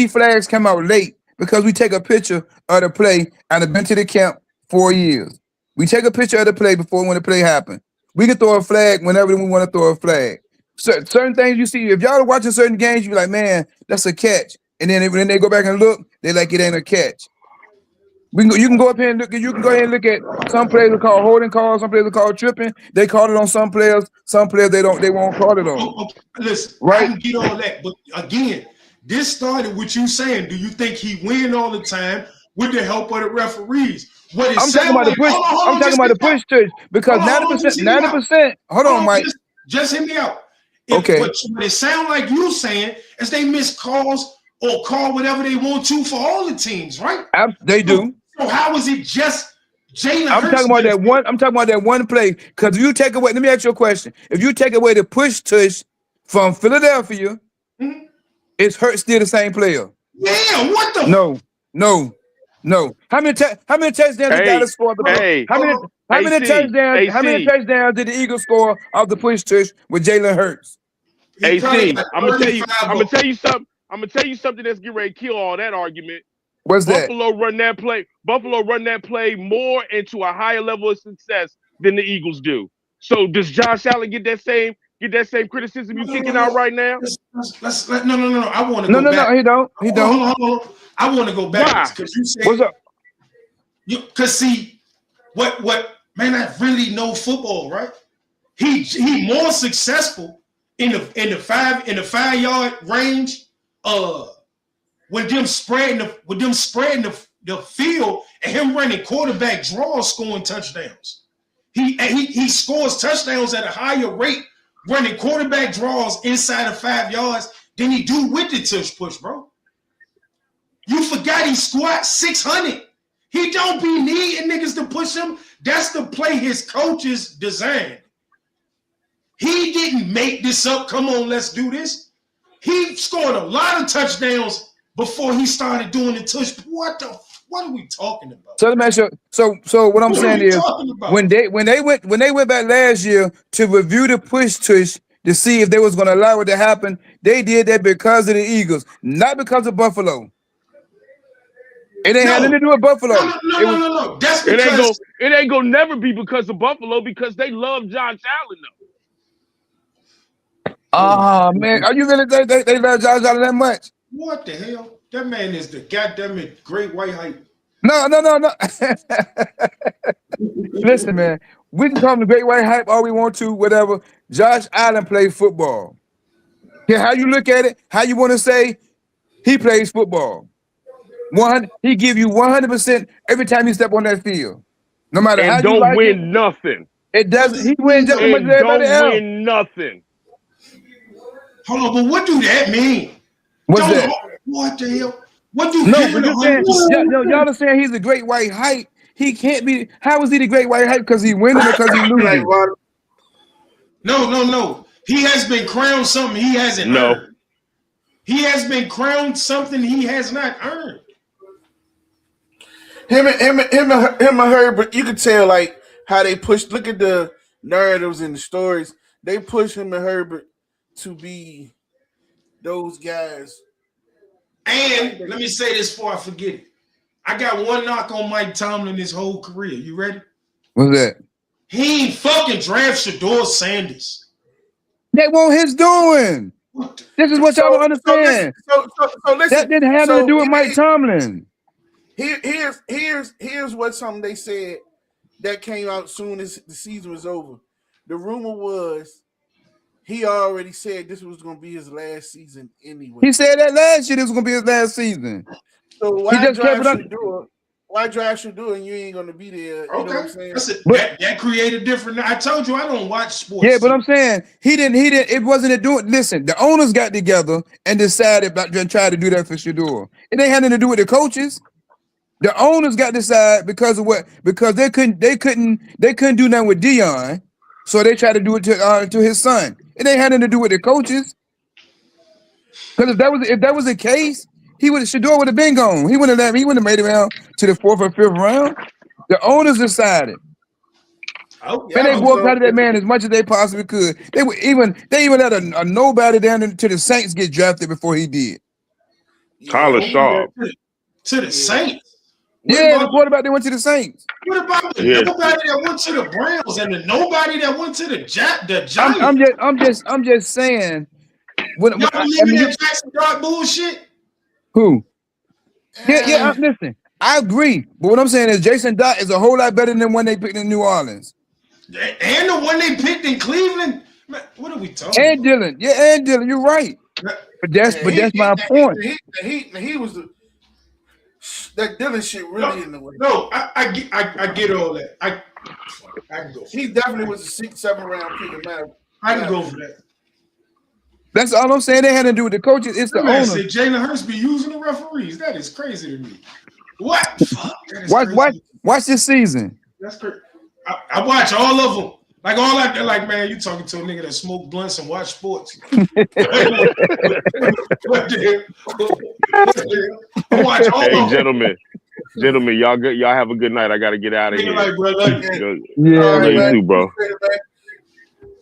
flags come out late because we take a picture of the play and have been to the camp 4 years. We take a picture of the play before when the play happened. We can throw a flag whenever we want to throw a flag. Certain things you see, if y'all are watching certain games, you be like, man, that's a catch. And then when they go back and look, they like it ain't a catch. You can go up here and look. You can go ahead and look at some players are called holding calls, some players are called tripping. They call it on some players they won't call it on. Listen, right? I can get all that, but again, this started with you saying, do you think he win all the time with the help of the referees? I'm talking about the push. I'm talking about the push touch because 90%. Hold on, Mike. Just hit me out. Okay. What it sound like you saying is they miss calls or call whatever they want to for all the teams, right? They do. So how is it just Jalen Hurts? I'm talking about that one play. Because if you take away, let me ask you a question. If you take away the push tush from Philadelphia, is Hurts still the same player? Yeah, what the? No. How many touchdowns did Dallas score? How many touchdowns did the Eagles score off the push tush with Jalen Hurts? AC, I'm gonna tell you something. I'm gonna tell you something that's getting ready to kill all that argument. What's that? Buffalo run that play more into a higher level of success than the Eagles do. So does Josh Allen get that same criticism you kicking out right now? No. I want to go back. No, he don't. Hold on. I want to go back because you said what's up? Because see, what man, I really know football, right? He more successful in the 5 yard range. With them spreading the field and him running quarterback draws, scoring touchdowns. He scores touchdowns at a higher rate running quarterback draws inside of 5 yards than he do with the tush push, bro. You forgot he squats 600. He don't be needing niggas to push him. That's the play his coaches designed. He didn't make this up. Come on, let's do this. He scored a lot of touchdowns before he started doing the tush. What are we talking about? So let me ask you. So what I'm saying is when they went back last year to review the push tush to see if they was going to allow it to happen, they did that because of the Eagles, not because of Buffalo. It ain't had nothing to do with Buffalo. No. That's because it ain't gonna never be because of Buffalo because they love Josh Allen though. Oh man, are you really think they love Josh Allen that much? What the hell? That man is the goddamn great white hype. No. Listen, man, we can call him the great white hype all we want to, whatever. Josh Allen plays football. Yeah, how you look at it, how you want to say he plays football. He give you 100% every time you step on that field. No matter how you like it. And don't win nothing. It doesn't. He wins just as much as everybody else. Don't win nothing. Hold on, but what do that mean? What's that? What the hell? What do y'all are saying he's a great white hype. He can't be. How is he the great white hype? Because he winning or because he losing? No. He has been crowned something he hasn't earned. He has been crowned something he has not earned. Him and Herbert, you can tell like how they push. Look at the narratives and the stories. They push him and Herbert to be those guys. And let me say this before I forget it. I got one knock on Mike Tomlin his whole career. You ready? What's that? He ain't fucking draft Shedeur Sanders. That wasn't his doing. This is what y'all don't understand. So listen. That didn't have to do with Mike Tomlin. Here's what something they said that came out soon as the season was over. The rumor was he already said this was going to be his last season anyway. He said that last year this was going to be his last season. So why why drive Shador and you ain't gonna be there? You know what I'm saying? That created different. I told you I don't watch sports. Yeah, but I'm saying he didn't. It wasn't a doing. Listen, the owners got together and decided about to try to do that for Shador. It ain't had nothing to do with the coaches. The owners got to decide because of what? Because they couldn't do nothing with Dion, so they tried to do it to his son. It ain't had nothing to do with the coaches. Because if that was the case, Shador would have been gone. He wouldn't have made it around to the 4th or 5th round. The owners decided. And they walked out of that man as much as they possibly could. They even let a nobody down to the Saints get drafted before he did. Tyler Sharp. To the Saints. The quarterback that went to the Saints. What about the nobody that went to the Browns and the nobody that went to the Giants? I'm just saying. Y'all believe that Jackson Dart bullshit? Who? Yeah. Listen, I agree, but what I'm saying is Jason Dart is a whole lot better than when they picked in New Orleans. And the one they picked in Cleveland. Man, what are we talking about? And Dylan, you're right. But that's my point. He was that Dylan shit really in the way. No, I get all that. I can go. He definitely was a 6th, 7th round pick. I can go for that. That's all I'm saying. They had to do with the coaches. It's the owner. Said Jalen Hurts be using the referees. That is crazy to me. What? Watch this season. That's crazy. I watch all of them. Like all that, like, man, you talking to a nigga that smoke blunts and watch sports. What the hell? I watch all of them. Gentlemen, y'all good. Y'all have a good night. I gotta get out of here. Like, bro, like, yeah, you too, bro.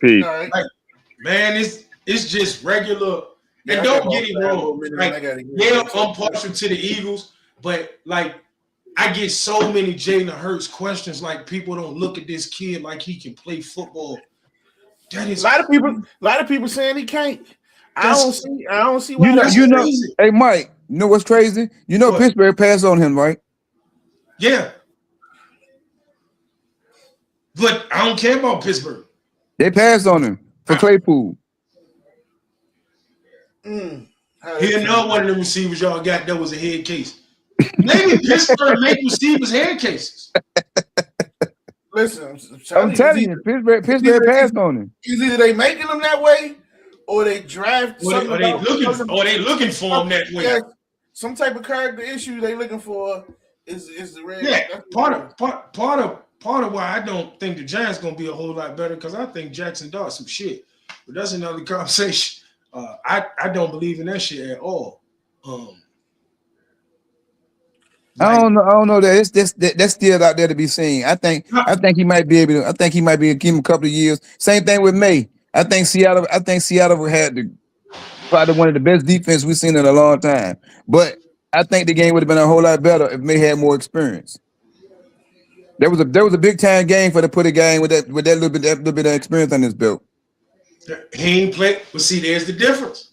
Peace. Like, man, it's just regular. And don't get it wrong. Like, yeah, I'm partial to the Eagles, but like, I get so many Jalen Hurts questions. Like, people don't look at this kid like he can play football. That is a lot of people saying he can't. I don't see why. You know, hey Mike, you know what's crazy? You know Pittsburgh passed on him, right? Yeah. But I don't care about Pittsburgh. They passed on him for Claypool. He another one of the receivers y'all got that was a head case. Maybe Pittsburgh make receivers head cases. Listen, I'm telling you, Pittsburgh passed on him. Either they making them that way, or they draft. Or they looking for him that way. Yeah, some type of character issue they looking for is the red. Yeah, part of why I don't think the Giants gonna be a whole lot better because I think Jackson Dart some shit. But that's another conversation. I don't believe in that shit at all. I don't know that that's still out there to be seen. I think he might be able to. I think he might be able to give him a couple of years. Same thing with May. I think Seattle had probably one of the best defense we've seen in a long time. But I think the game would have been a whole lot better if May had more experience. There was a big time game for to put a game with that little bit of experience on his belt. He ain't played, but see, there's the difference.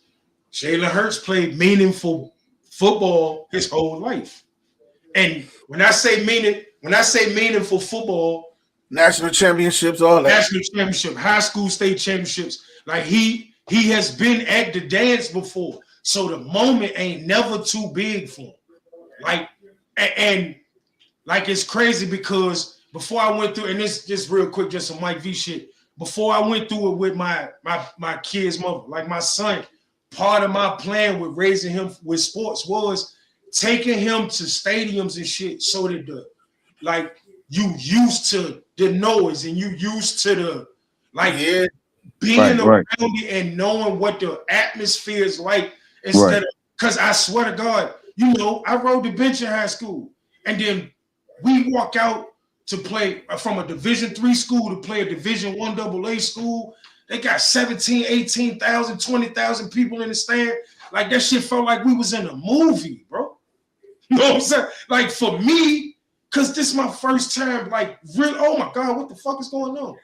Jalen Hurts played meaningful football his whole life. And when I say meaningful football, national championships, all that. National championship, high school state championships. Like he has been at the dance before. So the moment ain't never too big for him. Like, and like it's crazy because before I went through, and this just real quick, just some Mike V shit. Before I went through it with my kid's mother, like my son, part of my plan with raising him with sports was taking him to stadiums and shit so that you used to the noise and you used to the being around it and knowing what the atmosphere is like instead of because I swear to God, I rode the bench in high school and then we walk out to play from a Division III school to play a Division I AA school. They got 17, 18,000, 20,000 people in the stand. Like that shit felt like we was in a movie, bro. You know what I'm saying? Like for me, because this is my first time, like really, oh my God, what the fuck is going on?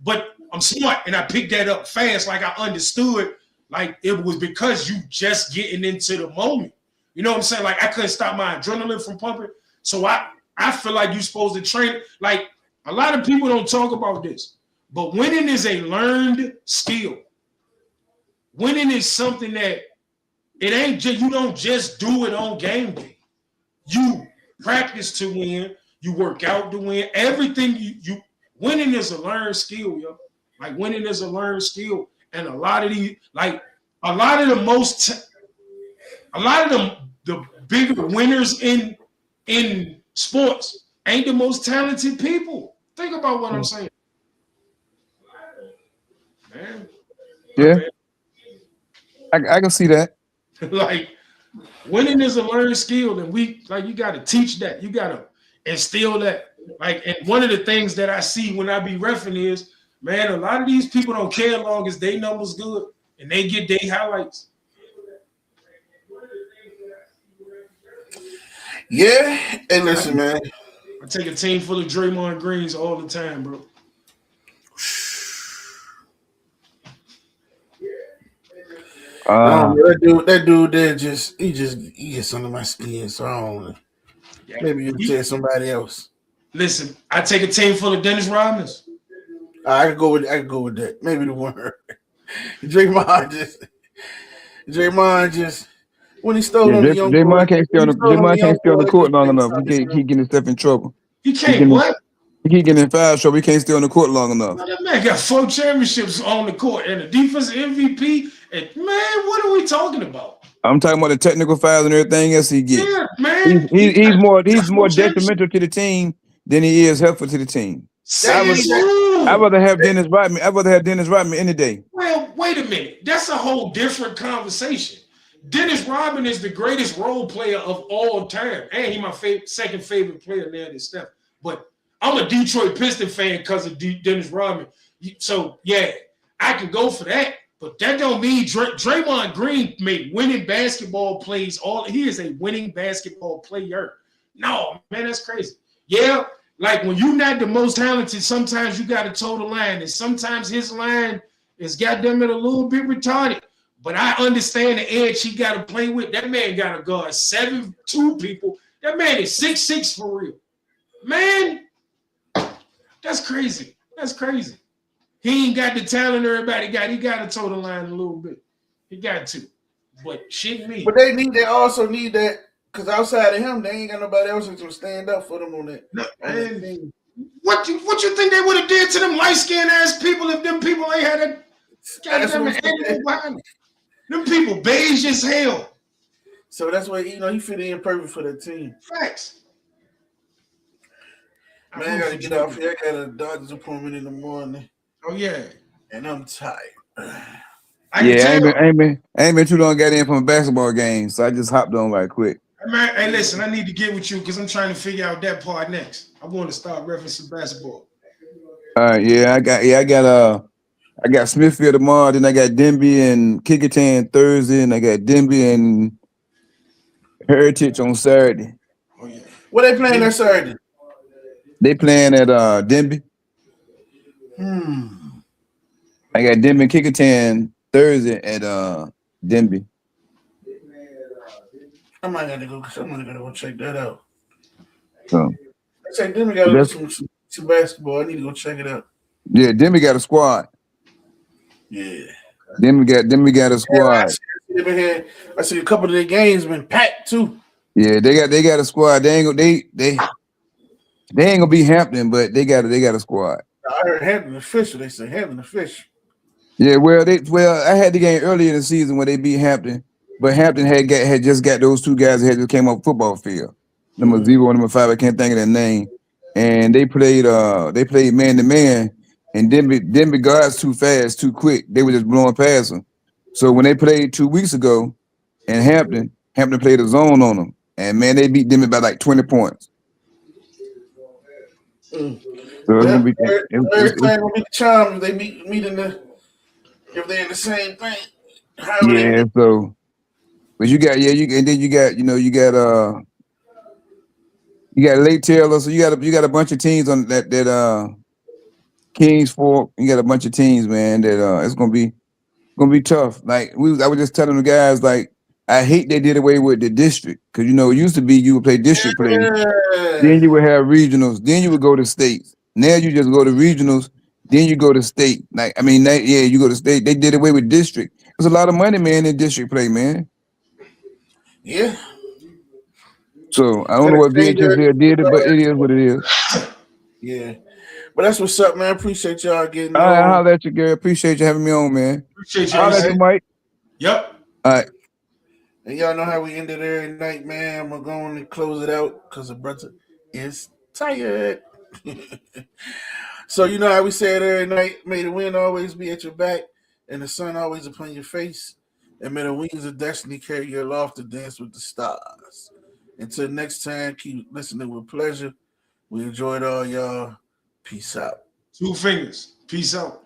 But I'm smart and I picked that up fast. Like I understood, like it was because you just getting into the moment. You know what I'm saying? Like I couldn't stop my adrenaline from pumping. So I feel like you're supposed to train. Like a lot of people don't talk about this, but winning is a learned skill. Winning is something that it ain't just, you don't just do it on game day. practice to win. You work out to win. Everything you winning is a learned skill, yo. Like winning is a learned skill, and a lot of the bigger winners in sports ain't the most talented people. Think about what I'm saying, man. Yeah, I can see that. Like winning is a learned skill, and you got to teach that. You got to instill that. Like, and one of the things that I see when I be reffing is, man, a lot of these people don't care as long as they numbers good and they get their highlights. Yeah, and listen, man. I take a team full of Draymond Greens all the time, bro. That dude there he gets under my skin, so I don't know. Yeah. Maybe you tell somebody else. Listen, I take a team full of Dennis Rodmans. I could go with that. Maybe the one. Draymond just when he stole on the young Draymond can't stay on the court long enough. He keep getting himself in trouble. He can't what? He keep getting in foul trouble. He can't stay on the court long enough. That man got 4 championships on the court and a defensive MVP. And man, what are we talking about? I'm talking about the technical fouls and everything else he gets. Yeah, man. He's more detrimental to the team than he is helpful to the team. I'd rather have Dennis Rodman any day. Well, wait a minute. That's a whole different conversation. Dennis Rodman is the greatest role player of all time. And he's my second favorite player there than Steph. But I'm a Detroit Pistons fan because of Dennis Rodman. So, yeah, I can go for that. But that don't mean Draymond Green made winning basketball plays. He is a winning basketball player. No, man, that's crazy. Yeah, like when you're not the most talented, sometimes you got to toe the line. And sometimes his line is goddamn it a little bit retarded. But I understand the edge he got to play with. That man got to guard 7'2" people. That man is 6'6" for real. Man, that's crazy. That's crazy. He ain't got the talent everybody got. He got to toe the line a little bit. He got to. But shit me. But they also need that because outside of him, they ain't got nobody else to stand up for them on that. No, man, what you think they would have did to them light-skinned ass people if them people ain't had a goddamn animal behind them? Them people beige as hell. So that's why he fit in perfect for that team. Facts. Man, I gotta get off here. I got a doctor's appointment in the morning. Oh yeah. And I'm tired. I ain't been too long got in from a basketball game, so I just hopped on right quick. Man, hey, listen, I need to get with you because I'm trying to figure out that part next. I want to start referencing basketball. I got Smithfield tomorrow, then I got Denby and Kickerton Thursday, and I got Denby and Heritage on Saturday. Oh yeah. What they playing that Saturday? They playing at Denby. I got Denby and Kickerton Thursday at Denby. I might have to go because I'm gonna go check that out. So I say Denby got some basketball. I need to go check it out. Yeah, Denby got a squad. Yeah. Denby got a squad. I see a couple of their games been packed too. Yeah, they got a squad. They ain't gonna be Hampton, but they got a squad. I heard Hampton official. They said Hampton official. Yeah, well, I had the game earlier in the season when they beat Hampton, but Hampton had just got those two guys that had just came off football field, number 0 and number 5. I can't think of their name, and they played man to man, and Denby guards too fast, too quick. They were just blowing past them. So when they played 2 weeks ago, in Hampton played a zone on them, and man, they beat Denby by like 20 points. So it's gonna be the charm. They meet if they're in the same thing. Yeah. So, but you got Lake Taylor. So you got a bunch of teams on that Kings Fork. You got a bunch of teams, man. That it's gonna be tough. Like I was just telling the guys, like I hate they did away with the district because it used to be you would play district play, then you would have regionals, then you would go to states. Now you just go to regionals, then you go to state. You go to state. They did away with district. There's a lot of money, man, in district play, man. Yeah. So I don't know what VHS did it, but it is what it is. Yeah. But that's what's up, man. Appreciate y'all getting All right, on. holler at you, Gary. Appreciate you having me on, man. Appreciate you. Holler at you, Mike. Yep. All right. And y'all know how we ended every night, man. I'm going to close it out because the brother is tired. So you know how we say it every night. May the wind always be at your back and the sun always upon your face. And may the wings of destiny carry you aloft to dance with the stars. Until next time, keep listening with pleasure. We enjoyed all y'all. Peace out. 2 fingers. Peace out.